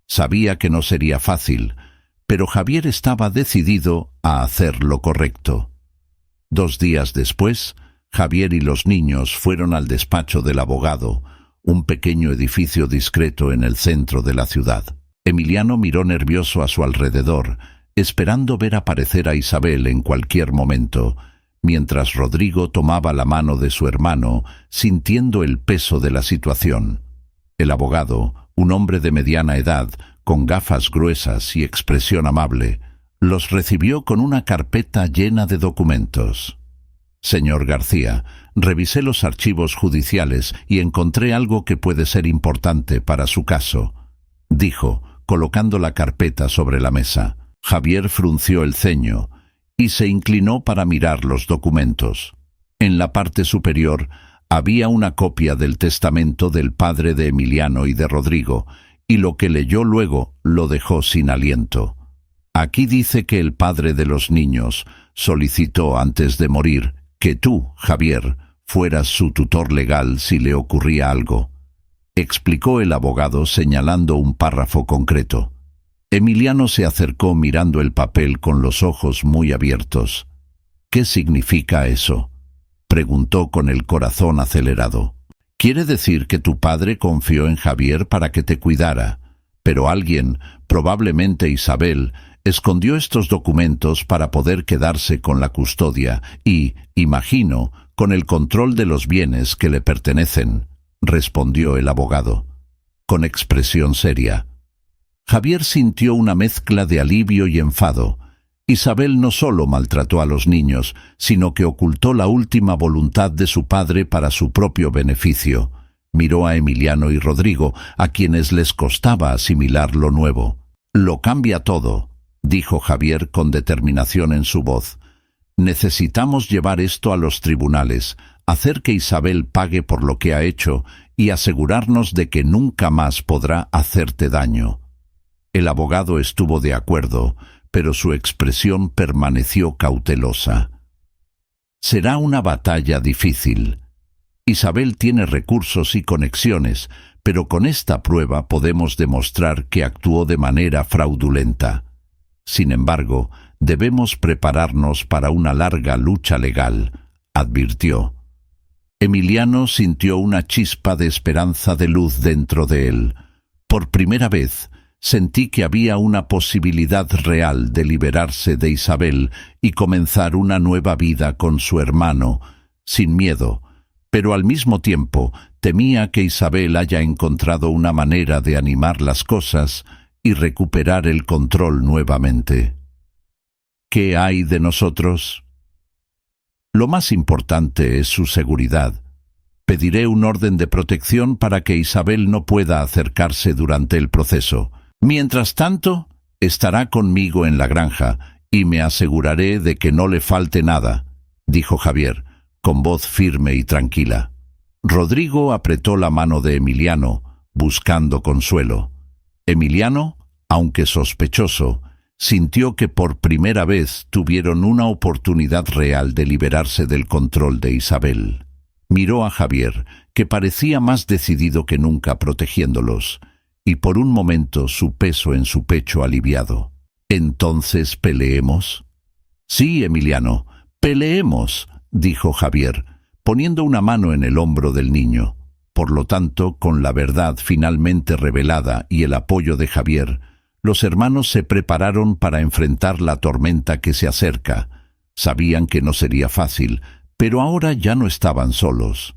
Sabía que no sería fácil, pero Javier estaba decidido a hacer lo correcto. 2 días después, Javier y los niños fueron al despacho del abogado, un pequeño edificio discreto en el centro de la ciudad. Emiliano miró nervioso a su alrededor, esperando ver aparecer a Isabel en cualquier momento, mientras Rodrigo tomaba la mano de su hermano, sintiendo el peso de la situación. El abogado, un hombre de mediana edad, con gafas gruesas y expresión amable, los recibió con una carpeta llena de documentos. «Señor García, revisé los archivos judiciales y encontré algo que puede ser importante para su caso», dijo, colocando la carpeta sobre la mesa. Javier frunció el ceño y se inclinó para mirar los documentos. En la parte superior había una copia del testamento del padre de Emiliano y de Rodrigo, y lo que leyó luego lo dejó sin aliento. Aquí dice que el padre de los niños solicitó antes de morir que tú, Javier, fueras su tutor legal si le ocurría algo, explicó el abogado señalando un párrafo concreto. Emiliano se acercó mirando el papel con los ojos muy abiertos. «¿Qué significa eso?», preguntó con el corazón acelerado. Quiere decir que tu padre confió en Javier para que te cuidara, pero alguien, probablemente Isabel, escondió estos documentos para poder quedarse con la custodia y, imagino, con el control de los bienes que le pertenecen, respondió el abogado, con expresión seria. Javier sintió una mezcla de alivio y enfado. Isabel no solo maltrató a los niños, sino que ocultó la última voluntad de su padre para su propio beneficio. Miró a Emiliano y Rodrigo, a quienes les costaba asimilar lo nuevo. «Lo cambia todo», dijo Javier con determinación en su voz. «Necesitamos llevar esto a los tribunales, hacer que Isabel pague por lo que ha hecho y asegurarnos de que nunca más podrá hacerte daño». El abogado estuvo de acuerdo, pero su expresión permaneció cautelosa. «Será una batalla difícil. Isabel tiene recursos y conexiones, pero con esta prueba podemos demostrar que actuó de manera fraudulenta. Sin embargo, debemos prepararnos para una larga lucha legal», advirtió. Emiliano sintió una chispa de esperanza de luz dentro de él. Por primera vez, sentí que había una posibilidad real de liberarse de Isabel y comenzar una nueva vida con su hermano, sin miedo, pero al mismo tiempo temía que Isabel haya encontrado una manera de animar las cosas y recuperar el control nuevamente. ¿Qué hay de nosotros? Lo más importante es su seguridad. Pediré un orden de protección para que Isabel no pueda acercarse durante el proceso. Mientras tanto, estará conmigo en la granja y me aseguraré de que no le falte nada, dijo Javier, con voz firme y tranquila. Rodrigo apretó la mano de Emiliano, buscando consuelo. Emiliano, aunque sospechoso, sintió que por primera vez tuvieron una oportunidad real de liberarse del control de Isabel. Miró a Javier, que parecía más decidido que nunca protegiéndolos, y por un momento su peso en su pecho aliviado. «¿Entonces peleemos?» «Sí, Emiliano, peleemos», dijo Javier, poniendo una mano en el hombro del niño. Por lo tanto, con la verdad finalmente revelada y el apoyo de Javier, los hermanos se prepararon para enfrentar la tormenta que se acerca. Sabían que no sería fácil, pero ahora ya no estaban solos.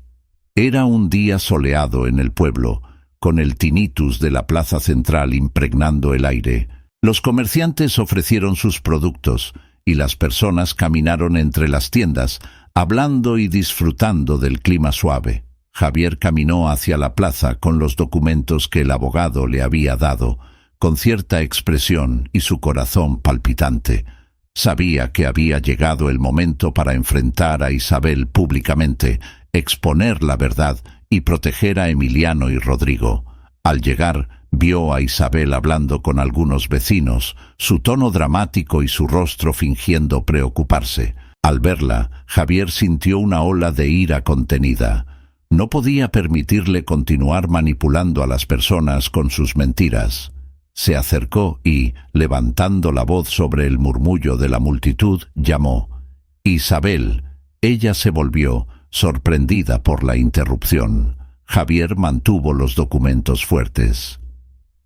Era un día soleado en el pueblo, con el tinnitus de la plaza central impregnando el aire. Los comerciantes ofrecieron sus productos y las personas caminaron entre las tiendas, hablando y disfrutando del clima suave. Javier caminó hacia la plaza con los documentos que el abogado le había dado, con cierta expresión y su corazón palpitante. Sabía que había llegado el momento para enfrentar a Isabel públicamente, exponer la verdad y proteger a Emiliano y Rodrigo. Al llegar, vio a Isabel hablando con algunos vecinos, su tono dramático y su rostro fingiendo preocuparse. Al verla, Javier sintió una ola de ira contenida. No podía permitirle continuar manipulando a las personas con sus mentiras. Se acercó y, levantando la voz sobre el murmullo de la multitud, llamó: «Isabel». Ella se volvió, sorprendida por la interrupción. Javier mantuvo los documentos fuertes.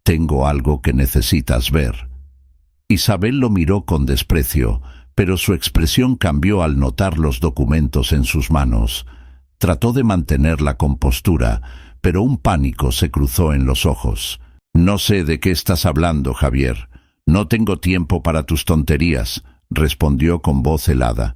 «Tengo algo que necesitas ver». Isabel lo miró con desprecio, pero su expresión cambió al notar los documentos en sus manos. Trató de mantener la compostura, pero un pánico se cruzó en los ojos. «No sé de qué estás hablando, Javier. No tengo tiempo para tus tonterías», respondió con voz helada.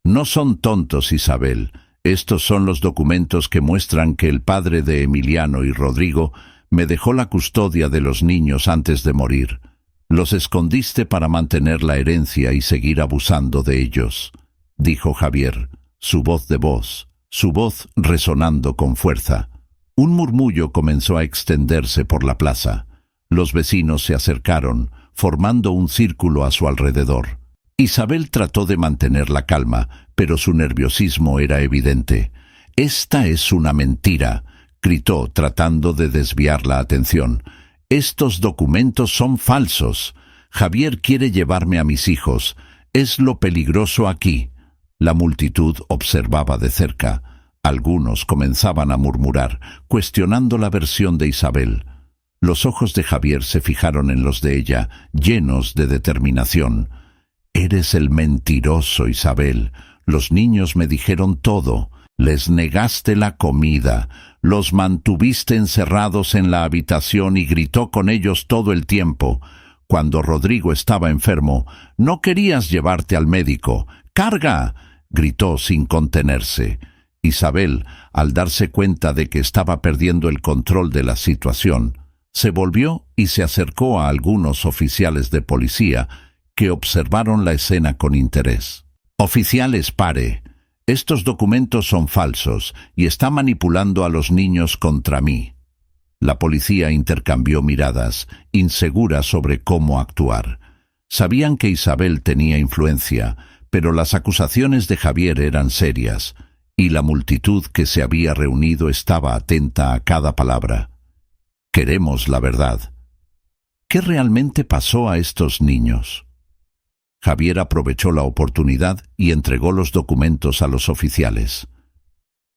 «No son tontos, Isabel. Estos son los documentos que muestran que el padre de Emiliano y Rodrigo me dejó la custodia de los niños antes de morir. Los escondiste para mantener la herencia y seguir abusando de ellos», dijo Javier, su voz resonando con fuerza. Un murmullo comenzó a extenderse por la plaza. Los vecinos se acercaron, formando un círculo a su alrededor. Isabel trató de mantener la calma, pero su nerviosismo era evidente. «Esta es una mentira», gritó tratando de desviar la atención. «Estos documentos son falsos. Javier quiere llevarme a mis hijos. Es lo peligroso aquí». La multitud observaba de cerca. Algunos comenzaban a murmurar, cuestionando la versión de Isabel. Los ojos de Javier se fijaron en los de ella, llenos de determinación. «Eres el mentiroso, Isabel. Los niños me dijeron todo. Les negaste la comida, los mantuviste encerrados en la habitación y gritó con ellos todo el tiempo. Cuando Rodrigo estaba enfermo, no querías llevarte al médico. ¡Carga!», gritó sin contenerse. Isabel, al darse cuenta de que estaba perdiendo el control de la situación, se volvió y se acercó a algunos oficiales de policía que observaron la escena con interés. «Oficiales, pare. Estos documentos son falsos y está manipulando a los niños contra mí». La policía intercambió miradas, insegura sobre cómo actuar. Sabían que Isabel tenía influencia, pero las acusaciones de Javier eran serias, y la multitud que se había reunido estaba atenta a cada palabra. «Queremos la verdad». ¿Qué realmente pasó a estos niños? Javier aprovechó la oportunidad y entregó los documentos a los oficiales.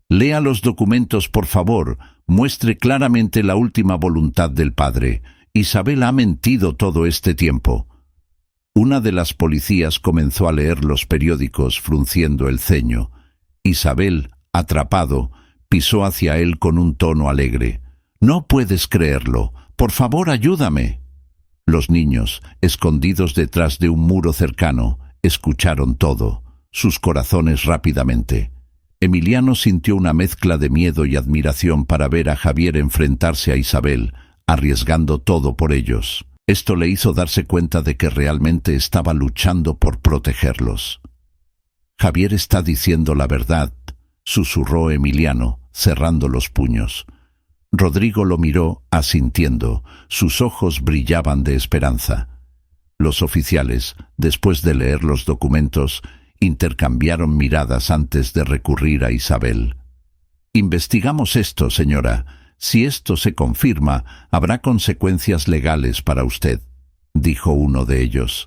«Lea los documentos, por favor. Muestre claramente la última voluntad del padre. Isabel ha mentido todo este tiempo». Una de las policías comenzó a leer los periódicos frunciendo el ceño. Isabel, atrapado, pisó hacia él con un tono alegre. «No puedes creerlo. Por favor, ayúdame». Los niños, escondidos detrás de un muro cercano, escucharon todo, sus corazones rápidamente. Emiliano sintió una mezcla de miedo y admiración para ver a Javier enfrentarse a Isabel, arriesgando todo por ellos. Esto le hizo darse cuenta de que realmente estaba luchando por protegerlos. «Javier está diciendo la verdad», susurró Emiliano, cerrando los puños. Rodrigo lo miró, asintiendo. Sus ojos brillaban de esperanza. Los oficiales, después de leer los documentos, intercambiaron miradas antes de recurrir a Isabel. «Investigamos esto, señora. Si esto se confirma, habrá consecuencias legales para usted», dijo uno de ellos.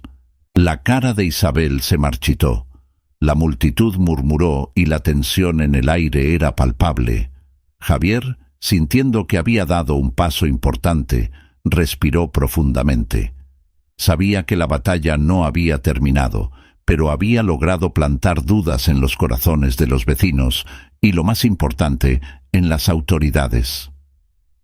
La cara de Isabel se marchitó. La multitud murmuró y la tensión en el aire era palpable. Javier, sintiendo que había dado un paso importante, respiró profundamente. Sabía que la batalla no había terminado, pero había logrado plantar dudas en los corazones de los vecinos y, lo más importante, en las autoridades.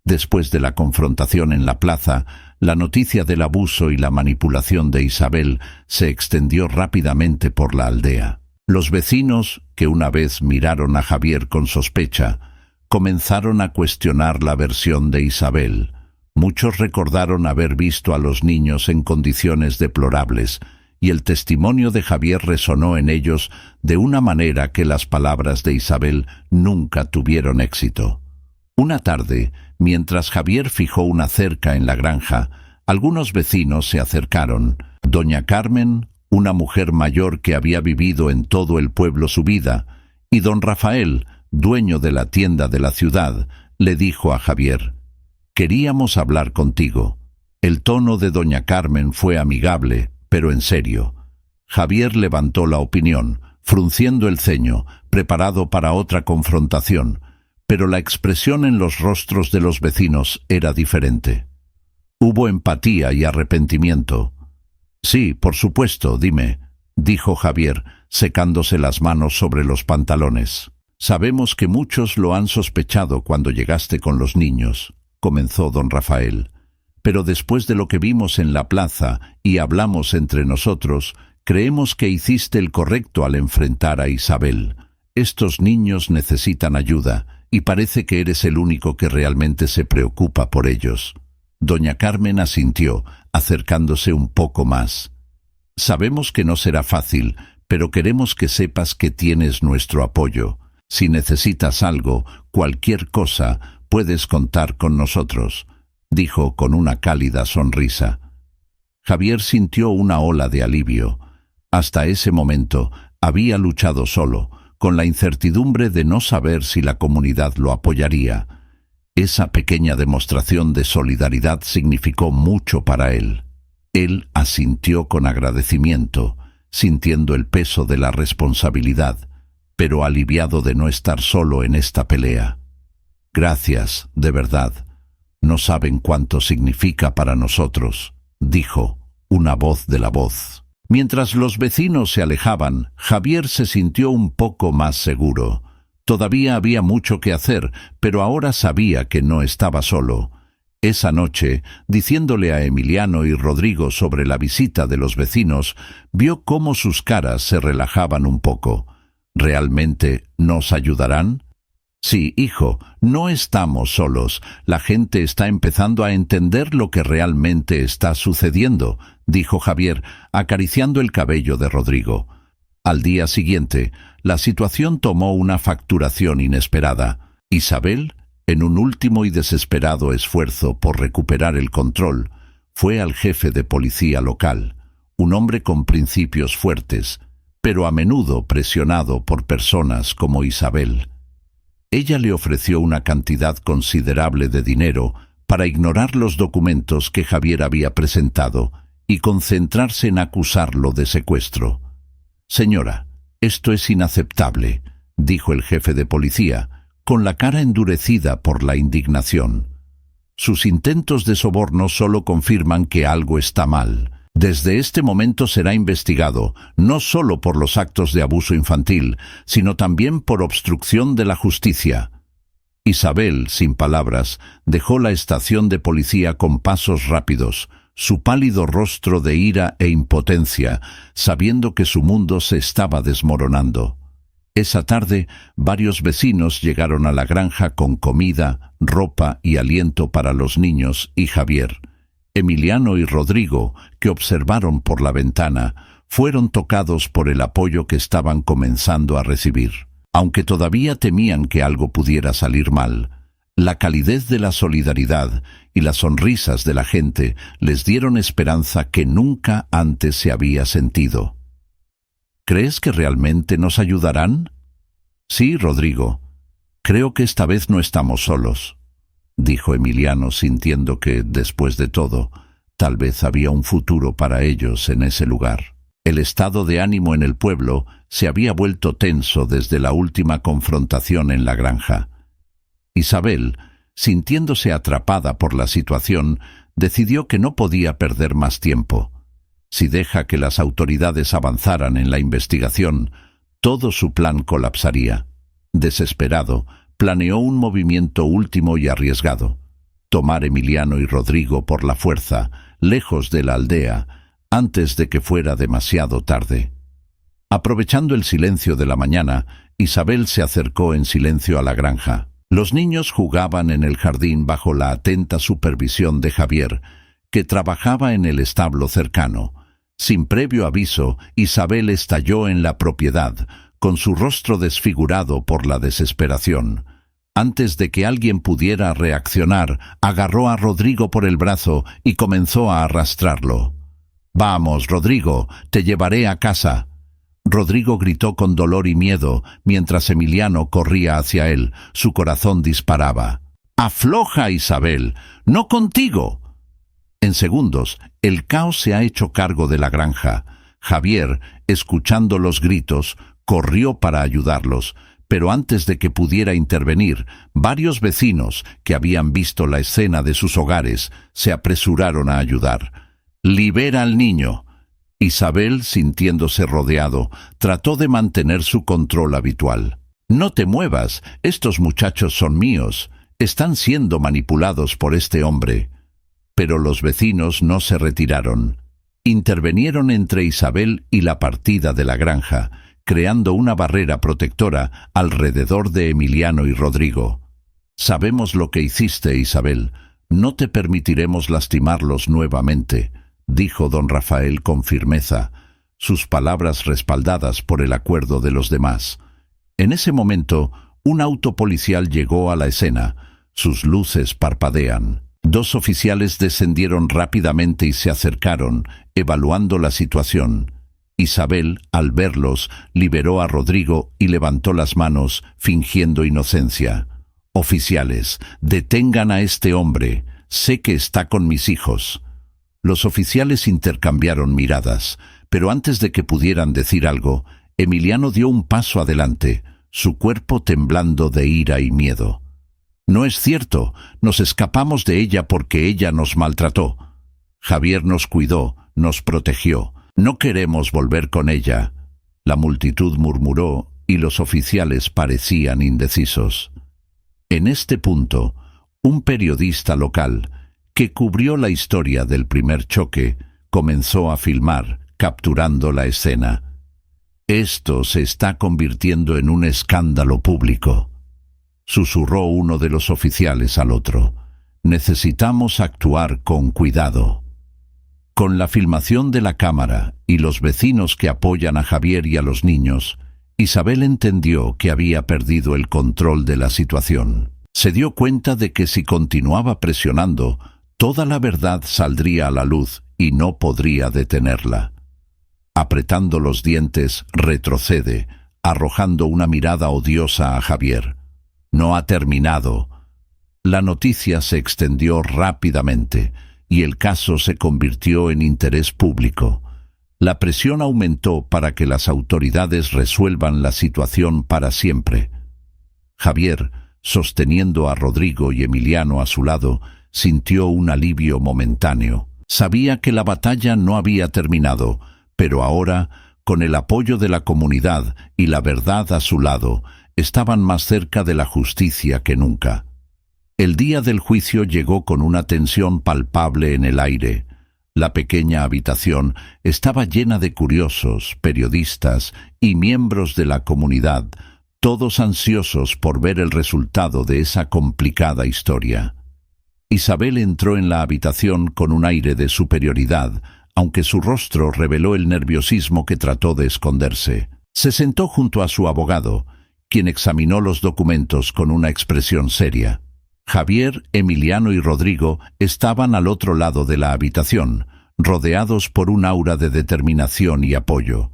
Después de la confrontación en la plaza, la noticia del abuso y la manipulación de Isabel se extendió rápidamente por la aldea. Los vecinos, que una vez miraron a Javier con sospecha, comenzaron a cuestionar la versión de Isabel. Muchos recordaron haber visto a los niños en condiciones deplorables, y el testimonio de Javier resonó en ellos de una manera que las palabras de Isabel nunca tuvieron éxito. Una tarde, mientras Javier fijó una cerca en la granja, algunos vecinos se acercaron. Doña Carmen, una mujer mayor que había vivido en todo el pueblo su vida, y don Rafael, dueño de la tienda de la ciudad, le dijo a Javier: «Queríamos hablar contigo». El tono de doña Carmen fue amigable, pero en serio. Javier levantó la opinión, frunciendo el ceño, preparado para otra confrontación, pero la expresión en los rostros de los vecinos era diferente. Hubo empatía y arrepentimiento. «Sí, por supuesto, dime», dijo Javier, secándose las manos sobre los pantalones. «Sabemos que muchos lo han sospechado cuando llegaste con los niños», comenzó don Rafael. «Pero después de lo que vimos en la plaza y hablamos entre nosotros, creemos que hiciste el correcto al enfrentar a Isabel. Estos niños necesitan ayuda y parece que eres el único que realmente se preocupa por ellos». Doña Carmen asintió, acercándose un poco más. «Sabemos que no será fácil, pero queremos que sepas que tienes nuestro apoyo. Si necesitas algo, cualquier cosa, puedes contar con nosotros», dijo con una cálida sonrisa. Javier sintió una ola de alivio. Hasta ese momento había luchado solo, con la incertidumbre de no saber si la comunidad lo apoyaría. Esa pequeña demostración de solidaridad significó mucho para él. Él asintió con agradecimiento, sintiendo el peso de la responsabilidad, pero aliviado de no estar solo en esta pelea. Gracias, de verdad. No saben cuánto significa para nosotros, dijo una voz de la voz. Mientras los vecinos se alejaban, Javier se sintió un poco más seguro. Todavía había mucho que hacer, pero ahora sabía que no estaba solo. Esa noche, diciéndole a Emiliano y Rodrigo sobre la visita de los vecinos, vio cómo sus caras se relajaban un poco. ¿Realmente nos ayudarán? Sí, hijo, no estamos solos. La gente está empezando a entender lo que realmente está sucediendo, dijo Javier, acariciando el cabello de Rodrigo. Al día siguiente, la situación tomó una facturación inesperada. Isabel, en un último y desesperado esfuerzo por recuperar el control, fue al jefe de policía local, un hombre con principios fuertes, pero a menudo presionado por personas como Isabel. Ella le ofreció una cantidad considerable de dinero para ignorar los documentos que Javier había presentado y concentrarse en acusarlo de secuestro. «Señora, esto es inaceptable», dijo el jefe de policía, con la cara endurecida por la indignación. «Sus intentos de soborno solo confirman que algo está mal. Desde este momento será investigado, no solo por los actos de abuso infantil, sino también por obstrucción de la justicia». Isabel, sin palabras, dejó la estación de policía con pasos rápidos, su pálido rostro de ira e impotencia, sabiendo que su mundo se estaba desmoronando. Esa tarde, varios vecinos llegaron a la granja con comida, ropa y aliento para los niños y Javier. Emiliano y Rodrigo, que observaron por la ventana, fueron tocados por el apoyo que estaban comenzando a recibir. Aunque todavía temían que algo pudiera salir mal, la calidez de la solidaridad y las sonrisas de la gente les dieron esperanza que nunca antes se había sentido. ¿Crees que realmente nos ayudarán? Sí, Rodrigo. Creo que esta vez no estamos solos, dijo Emiliano, sintiendo que, después de todo, tal vez había un futuro para ellos en ese lugar. El estado de ánimo en el pueblo se había vuelto tenso desde la última confrontación en la granja. Isabel, sintiéndose atrapada por la situación, decidió que no podía perder más tiempo. Si deja que las autoridades avanzaran en la investigación, todo su plan colapsaría. Desesperado, planeó un movimiento último y arriesgado: tomar Emiliano y Rodrigo por la fuerza, lejos de la aldea, antes de que fuera demasiado tarde. Aprovechando el silencio de la mañana, Isabel se acercó en silencio a la granja. Los niños jugaban en el jardín bajo la atenta supervisión de Javier, que trabajaba en el establo cercano. Sin previo aviso, Isabel estalló en la propiedad, con su rostro desfigurado por la desesperación. Antes de que alguien pudiera reaccionar, agarró a Rodrigo por el brazo y comenzó a arrastrarlo. «Vamos, Rodrigo, te llevaré a casa». Rodrigo gritó con dolor y miedo mientras Emiliano corría hacia él. Su corazón disparaba. «¡Afloja, Isabel! ¡No contigo!». En segundos, el caos se ha hecho cargo de la granja. Javier, escuchando los gritos, corrió para ayudarlos, pero antes de que pudiera intervenir, varios vecinos que habían visto la escena de sus hogares se apresuraron a ayudar. «¡Libera al niño!». Isabel, sintiéndose rodeado, trató de mantener su control habitual. «No te muevas, estos muchachos son míos, están siendo manipulados por este hombre». Pero los vecinos no se retiraron. Intervinieron entre Isabel y la partida de la granja, creando una barrera protectora alrededor de Emiliano y Rodrigo. «Sabemos lo que hiciste, Isabel. No te permitiremos lastimarlos nuevamente», dijo don Rafael con firmeza, sus palabras respaldadas por el acuerdo de los demás. En ese momento, un auto policial llegó a la escena. Sus luces parpadean. 2 oficiales descendieron rápidamente y se acercaron, evaluando la situación. Isabel, al verlos, liberó a Rodrigo y levantó las manos, fingiendo inocencia. «Oficiales, detengan a este hombre. Sé que está con mis hijos». Los oficiales intercambiaron miradas, pero antes de que pudieran decir algo, Emiliano dio un paso adelante. su cuerpo temblando de ira y miedo. «No es cierto, nos escapamos de ella porque ella nos maltrató. Javier nos cuidó, nos protegió. No queremos volver con ella». La multitud murmuró y los oficiales parecían indecisos. En este punto, un periodista local, que cubrió la historia del primer choque, comenzó a filmar, capturando la escena. «Esto se está convirtiendo en un escándalo público», susurró uno de los oficiales al otro. «Necesitamos actuar con cuidado». Con la filmación de la cámara y los vecinos que apoyan a Javier y a los niños, Isabel entendió que había perdido el control de la situación. Se dio cuenta de que si continuaba presionando, toda la verdad saldría a la luz y no podría detenerla. Apretando los dientes, retrocede, arrojando una mirada odiosa a Javier. «No ha terminado». La noticia se extendió rápidamente y el caso se convirtió en interés público. La presión aumentó para que las autoridades resuelvan la situación para siempre. Javier, sosteniendo a Rodrigo y Emiliano a su lado, sintió un alivio momentáneo. Sabía que la batalla no había terminado, pero ahora, con el apoyo de la comunidad y la verdad a su lado, estaban más cerca de la justicia que nunca. El día del juicio llegó con una tensión palpable en el aire. La pequeña habitación estaba llena de curiosos, periodistas y miembros de la comunidad, todos ansiosos por ver el resultado de esa complicada historia. Isabel entró en la habitación con un aire de superioridad, aunque su rostro reveló el nerviosismo que trató de esconderse. Se sentó junto a su abogado, quien examinó los documentos con una expresión seria. Javier, Emiliano y Rodrigo estaban al otro lado de la habitación, rodeados por un aura de determinación y apoyo.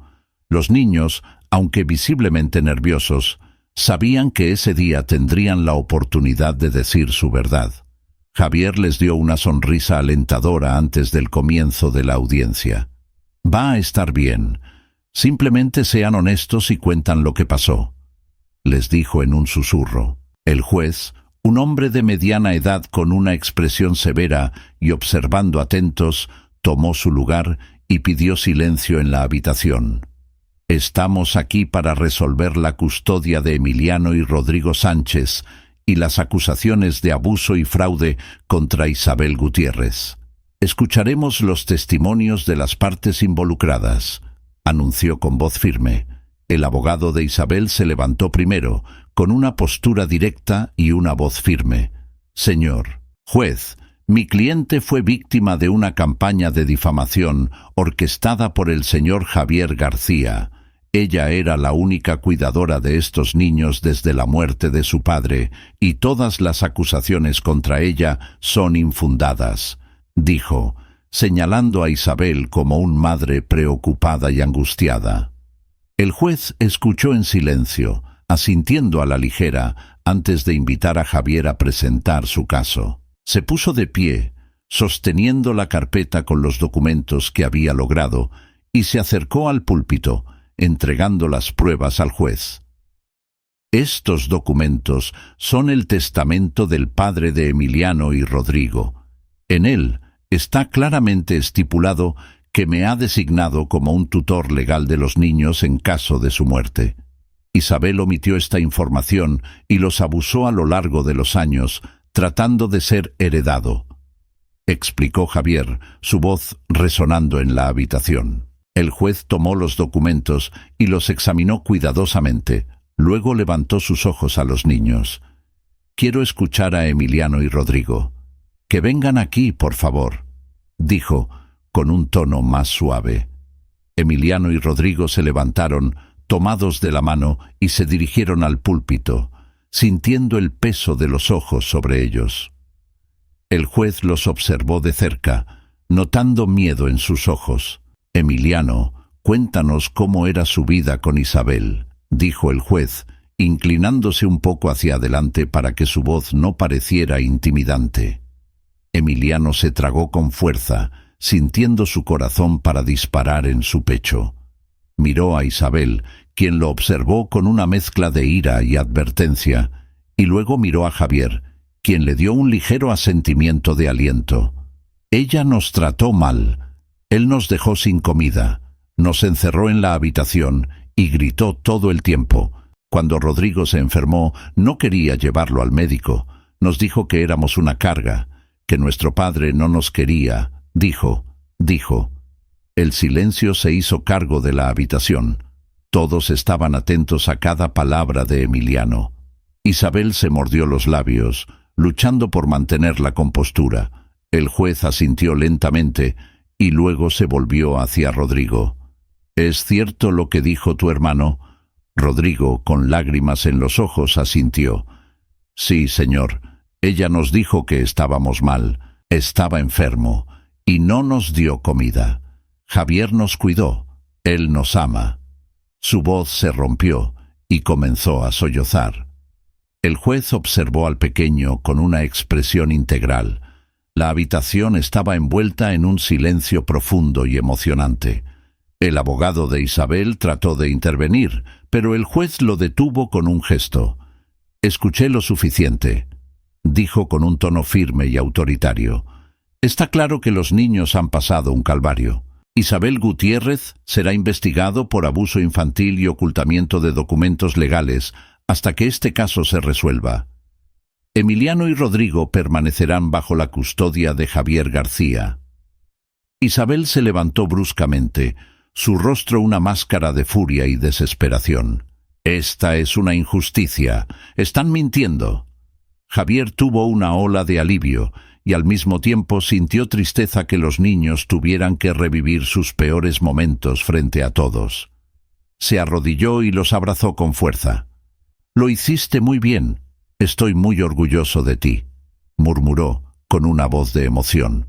Los niños, aunque visiblemente nerviosos, sabían que ese día tendrían la oportunidad de decir su verdad. Javier les dio una sonrisa alentadora antes del comienzo de la audiencia. «Va a estar bien. Simplemente sean honestos y cuentan lo que pasó», les dijo en un susurro. El juez, un hombre de mediana edad con una expresión severa y observando atentos, tomó su lugar y pidió silencio en la habitación. «Estamos aquí para resolver la custodia de Emiliano y Rodrigo Sánchez y las acusaciones de abuso y fraude contra Isabel Gutiérrez. Escucharemos los testimonios de las partes involucradas», anunció con voz firme. El abogado de Isabel se levantó primero, con una postura directa y una voz firme. «Señor juez, mi cliente fue víctima de una campaña de difamación orquestada por el señor Javier García. Ella era la única cuidadora de estos niños desde la muerte de su padre, y todas las acusaciones contra ella son infundadas», dijo, señalando a Isabel como una madre preocupada y angustiada. El juez escuchó en silencio, asintiendo a la ligera, antes de invitar a Javier a presentar su caso. Se puso de pie, sosteniendo la carpeta con los documentos que había logrado, y se acercó al púlpito, entregando las pruebas al juez. «Estos documentos son el testamento del padre de Emiliano y Rodrigo. En él está claramente estipulado que me ha designado como un tutor legal de los niños en caso de su muerte. Isabel omitió esta información y los abusó a lo largo de los años, tratando de ser heredado», explicó Javier, su voz resonando en la habitación. El juez tomó los documentos y los examinó cuidadosamente. Luego levantó sus ojos a los niños. «Quiero escuchar a Emiliano y Rodrigo. Que vengan aquí, por favor», dijo, con un tono más suave. Emiliano y Rodrigo se levantaron, tomados de la mano, y se dirigieron al púlpito, sintiendo el peso de los ojos sobre ellos. El juez los observó de cerca, notando miedo en sus ojos. «Emiliano, cuéntanos cómo era su vida con Isabel», dijo el juez, inclinándose un poco hacia adelante para que su voz no pareciera intimidante. Emiliano se tragó con fuerza, sintiendo su corazón para disparar en su pecho. Miró a Isabel, quien lo observó con una mezcla de ira y advertencia, y luego miró a Javier, quien le dio un ligero asentimiento de aliento. Ella nos trató mal. Él nos dejó sin comida, nos encerró en la habitación y gritó todo el tiempo. Cuando Rodrigo se enfermó, no quería llevarlo al médico. Nos dijo que éramos una carga, que nuestro padre no nos quería. Dijo. El silencio se hizo cargo de la habitación. Todos estaban atentos a cada palabra de Emiliano. Isabel se mordió los labios, luchando por mantener la compostura. El juez asintió lentamente y luego se volvió hacia Rodrigo. ¿Es cierto lo que dijo tu hermano? Rodrigo, con lágrimas en los ojos, asintió. Sí, señor. Ella nos dijo que estábamos mal, estaba enfermo, y no nos dio comida. Javier nos cuidó, él nos ama. Su voz se rompió y comenzó a sollozar. El juez observó al pequeño con una expresión integral. La habitación estaba envuelta en un silencio profundo y emocionante. El abogado de Isabel trató de intervenir, pero el juez lo detuvo con un gesto. «Escuché lo suficiente», dijo con un tono firme y autoritario. «Está claro que los niños han pasado un calvario. Isabel Gutiérrez será investigado por abuso infantil y ocultamiento de documentos legales hasta que este caso se resuelva. Emiliano y Rodrigo permanecerán bajo la custodia de Javier García». Isabel se levantó bruscamente, su rostro una máscara de furia y desesperación. «Esta es una injusticia. Están mintiendo». Javier tuvo una ola de alivio y al mismo tiempo sintió tristeza que los niños tuvieran que revivir sus peores momentos frente a todos. Se arrodilló y los abrazó con fuerza. «Lo hiciste muy bien. Estoy muy orgulloso de ti», murmuró con una voz de emoción.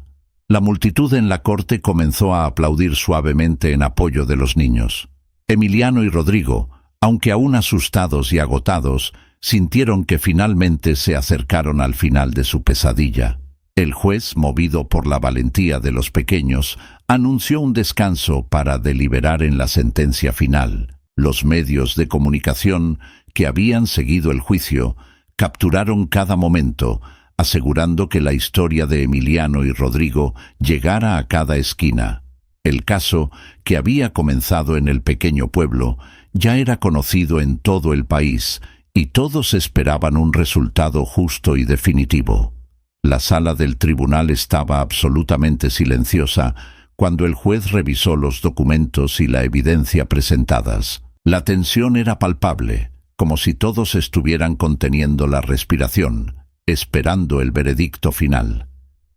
La multitud en la corte comenzó a aplaudir suavemente en apoyo de los niños. Emiliano y Rodrigo, aunque aún asustados y agotados, sintieron que finalmente se acercaron al final de su pesadilla. El juez, movido por la valentía de los pequeños, anunció un descanso para deliberar en la sentencia final. Los medios de comunicación que habían seguido el juicio capturaron cada momento, asegurando que la historia de Emiliano y Rodrigo llegara a cada esquina. El caso, que había comenzado en el pequeño pueblo, ya era conocido en todo el país, y todos esperaban un resultado justo y definitivo. La sala del tribunal estaba absolutamente silenciosa cuando el juez revisó los documentos y la evidencia presentadas. La tensión era palpable, como si todos estuvieran conteniendo la respiración, esperando el veredicto final.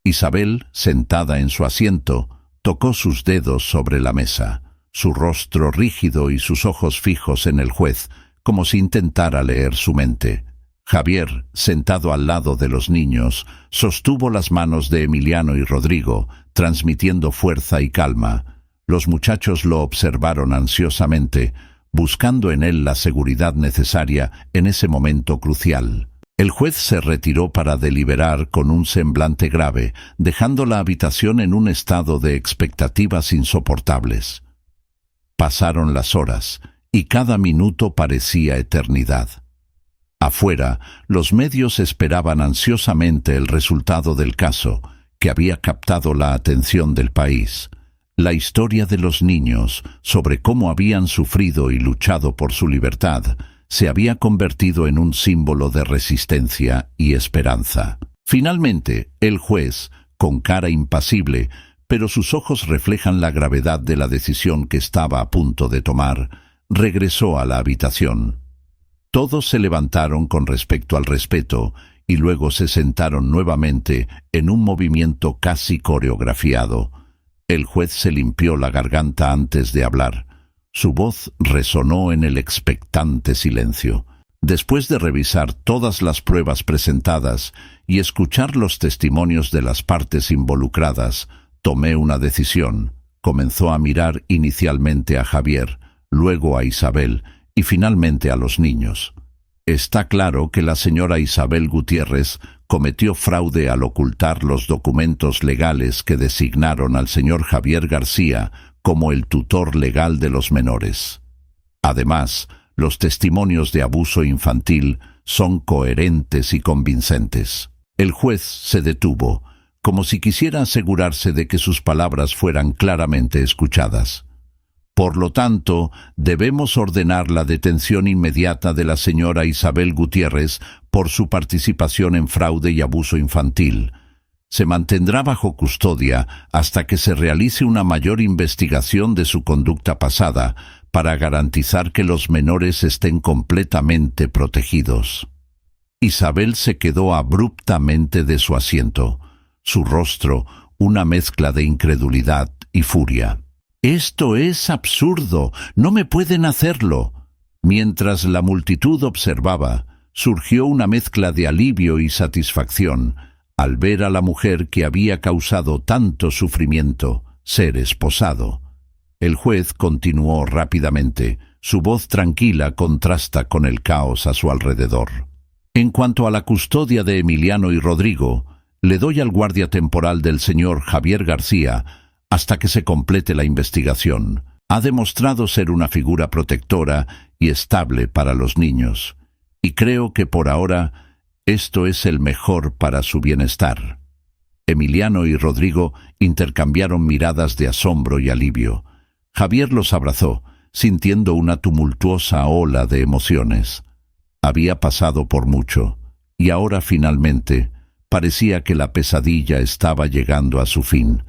Isabel, sentada en su asiento, tocó sus dedos sobre la mesa, su rostro rígido y sus ojos fijos en el juez, como si intentara leer su mente. Javier, sentado al lado de los niños, sostuvo las manos de Emiliano y Rodrigo, transmitiendo fuerza y calma. Los muchachos lo observaron ansiosamente, buscando en él la seguridad necesaria en ese momento crucial. El juez se retiró para deliberar con un semblante grave, dejando la habitación en un estado de expectativas insoportables. Pasaron las horas, y cada minuto parecía eternidad. Afuera, los medios esperaban ansiosamente el resultado del caso, que había captado la atención del país. La historia de los niños, sobre cómo habían sufrido y luchado por su libertad, se había convertido en un símbolo de resistencia y esperanza. Finalmente, el juez, con cara impasible, pero sus ojos reflejan la gravedad de la decisión que estaba a punto de tomar, regresó a la habitación. Todos se levantaron con respecto al respeto y luego se sentaron nuevamente en un movimiento casi coreografiado. El juez se limpió la garganta antes de hablar. Su voz resonó en el expectante silencio. Después de revisar todas las pruebas presentadas y escuchar los testimonios de las partes involucradas, tomé una decisión. Comenzó a mirar inicialmente a Javier, luego a Isabel y finalmente a los niños. Está claro que la señora Isabel Gutiérrez cometió fraude al ocultar los documentos legales que designaron al señor Javier García como el tutor legal de los menores. Además, los testimonios de abuso infantil son coherentes y convincentes. El juez se detuvo, como si quisiera asegurarse de que sus palabras fueran claramente escuchadas. Por lo tanto, debemos ordenar la detención inmediata de la señora Isabel Gutiérrez por su participación en fraude y abuso infantil. Se mantendrá bajo custodia hasta que se realice una mayor investigación de su conducta pasada para garantizar que los menores estén completamente protegidos. Isabel se quedó abruptamente de su asiento, su rostro una mezcla de incredulidad y furia. «Esto es absurdo, no me pueden hacerlo». Mientras la multitud observaba, surgió una mezcla de alivio y satisfacción al ver a la mujer que había causado tanto sufrimiento ser esposado. El juez continuó rápidamente. Su voz tranquila contrasta con el caos a su alrededor. «En cuanto a la custodia de Emiliano y Rodrigo, le doy al guardia temporal del señor Javier García hasta que se complete la investigación. Ha demostrado ser una figura protectora y estable para los niños, y creo que por ahora esto es el mejor para su bienestar». Emiliano y Rodrigo intercambiaron miradas de asombro y alivio. Javier los abrazó, sintiendo una tumultuosa ola de emociones. Había pasado por mucho, y ahora finalmente parecía que la pesadilla estaba llegando a su fin.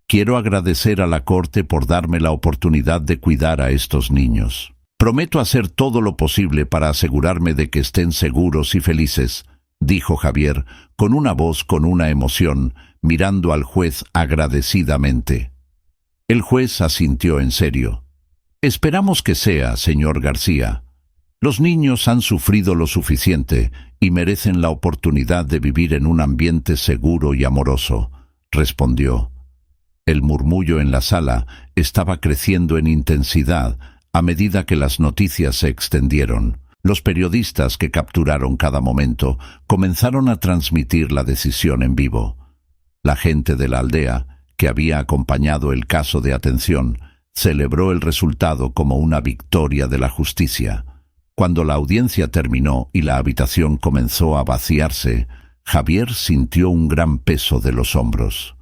«Quiero agradecer a la Corte por darme la oportunidad de cuidar a estos niños. Prometo hacer todo lo posible para asegurarme de que estén seguros y felices», dijo Javier, con una voz con una emoción, mirando al juez agradecidamente. El juez asintió en serio. «Esperamos que sea, señor García. Los niños han sufrido lo suficiente y merecen la oportunidad de vivir en un ambiente seguro y amoroso», respondió. El murmullo en la sala estaba creciendo en intensidad a medida que las noticias se extendieron. Los periodistas que capturaron cada momento comenzaron a transmitir la decisión en vivo. La gente de la aldea, que había acompañado el caso de atención, celebró el resultado como una victoria de la justicia. Cuando la audiencia terminó y la habitación comenzó a vaciarse, Javier sintió un gran peso de los hombros.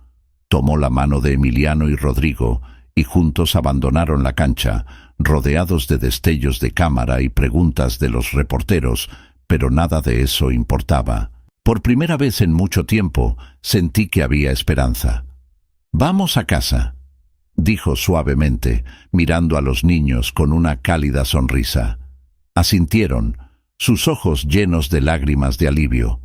Tomó la mano de Emiliano y Rodrigo y juntos abandonaron la cancha, rodeados de destellos de cámara y preguntas de los reporteros, pero nada de eso importaba. Por primera vez en mucho tiempo sentí que había esperanza. «Vamos a casa», dijo suavemente, mirando a los niños con una cálida sonrisa. Asintieron, sus ojos llenos de lágrimas de alivio.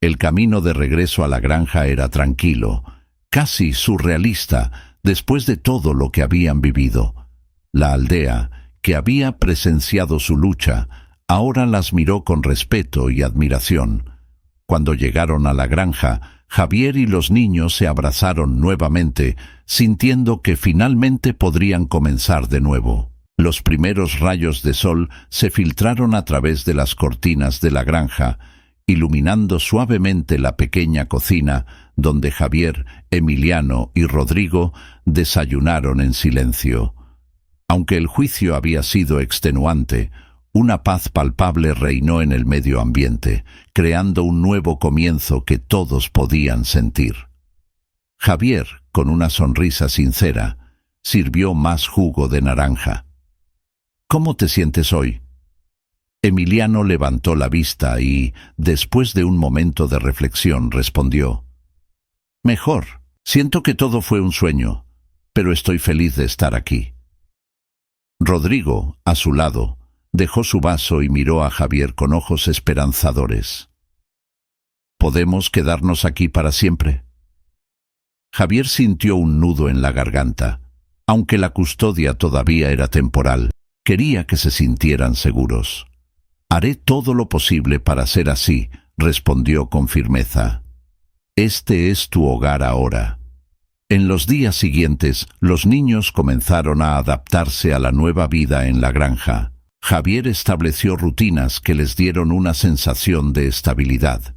El camino de regreso a la granja era tranquilo, casi surrealista, después de todo lo que habían vivido. La aldea, que había presenciado su lucha, ahora las miró con respeto y admiración. Cuando llegaron a la granja, Javier y los niños se abrazaron nuevamente, sintiendo que finalmente podrían comenzar de nuevo. Los primeros rayos de sol se filtraron a través de las cortinas de la granja, iluminando suavemente la pequeña cocina donde Javier, Emiliano y Rodrigo desayunaron en silencio. Aunque el juicio había sido extenuante, una paz palpable reinó en el medio ambiente, creando un nuevo comienzo que todos podían sentir. Javier, con una sonrisa sincera, sirvió más jugo de naranja. «¿Cómo te sientes hoy?». Emiliano levantó la vista y, después de un momento de reflexión, respondió: «Mejor. Siento que todo fue un sueño, pero estoy feliz de estar aquí». Rodrigo, a su lado, dejó su vaso y miró a Javier con ojos esperanzadores. «¿Podemos quedarnos aquí para siempre?». Javier sintió un nudo en la garganta. Aunque la custodia todavía era temporal, quería que se sintieran seguros. «Haré todo lo posible para ser así», respondió con firmeza. «Este es tu hogar ahora». En los días siguientes, los niños comenzaron a adaptarse a la nueva vida en la granja. Javier estableció rutinas que les dieron una sensación de estabilidad.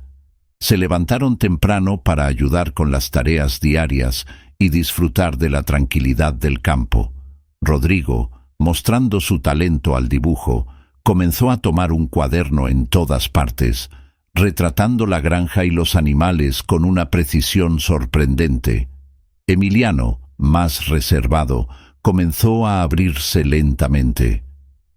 Se levantaron temprano para ayudar con las tareas diarias y disfrutar de la tranquilidad del campo. Rodrigo, mostrando su talento al dibujo, comenzó a tomar un cuaderno en todas partes, retratando la granja y los animales con una precisión sorprendente. Emiliano, más reservado, comenzó a abrirse lentamente.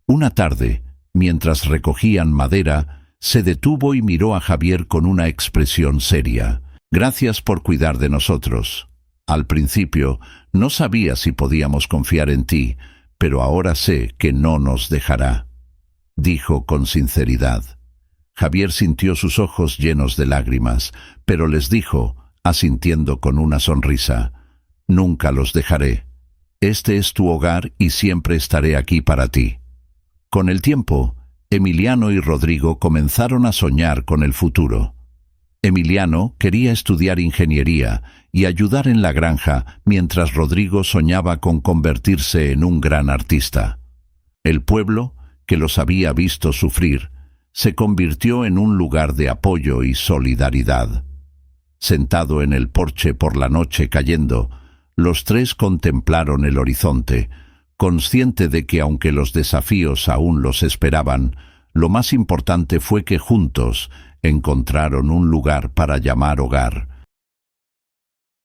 Una tarde, mientras recogían madera, se detuvo y miró a Javier con una expresión seria. «Gracias por cuidar de nosotros. Al principio no sabía si podíamos confiar en ti, pero ahora sé que no nos dejará», dijo con sinceridad. Javier sintió sus ojos llenos de lágrimas, pero les dijo, asintiendo con una sonrisa: «Nunca los dejaré. Este es tu hogar y siempre estaré aquí para ti». Con el tiempo, Emiliano y Rodrigo comenzaron a soñar con el futuro. Emiliano quería estudiar ingeniería y ayudar en la granja, mientras Rodrigo soñaba con convertirse en un gran artista. El pueblo, que los había visto sufrir, se convirtió en un lugar de apoyo y solidaridad. Sentado en el porche por la noche cayendo, los tres contemplaron el horizonte, consciente de que aunque los desafíos aún los esperaban, lo más importante fue que juntos encontraron un lugar para llamar hogar,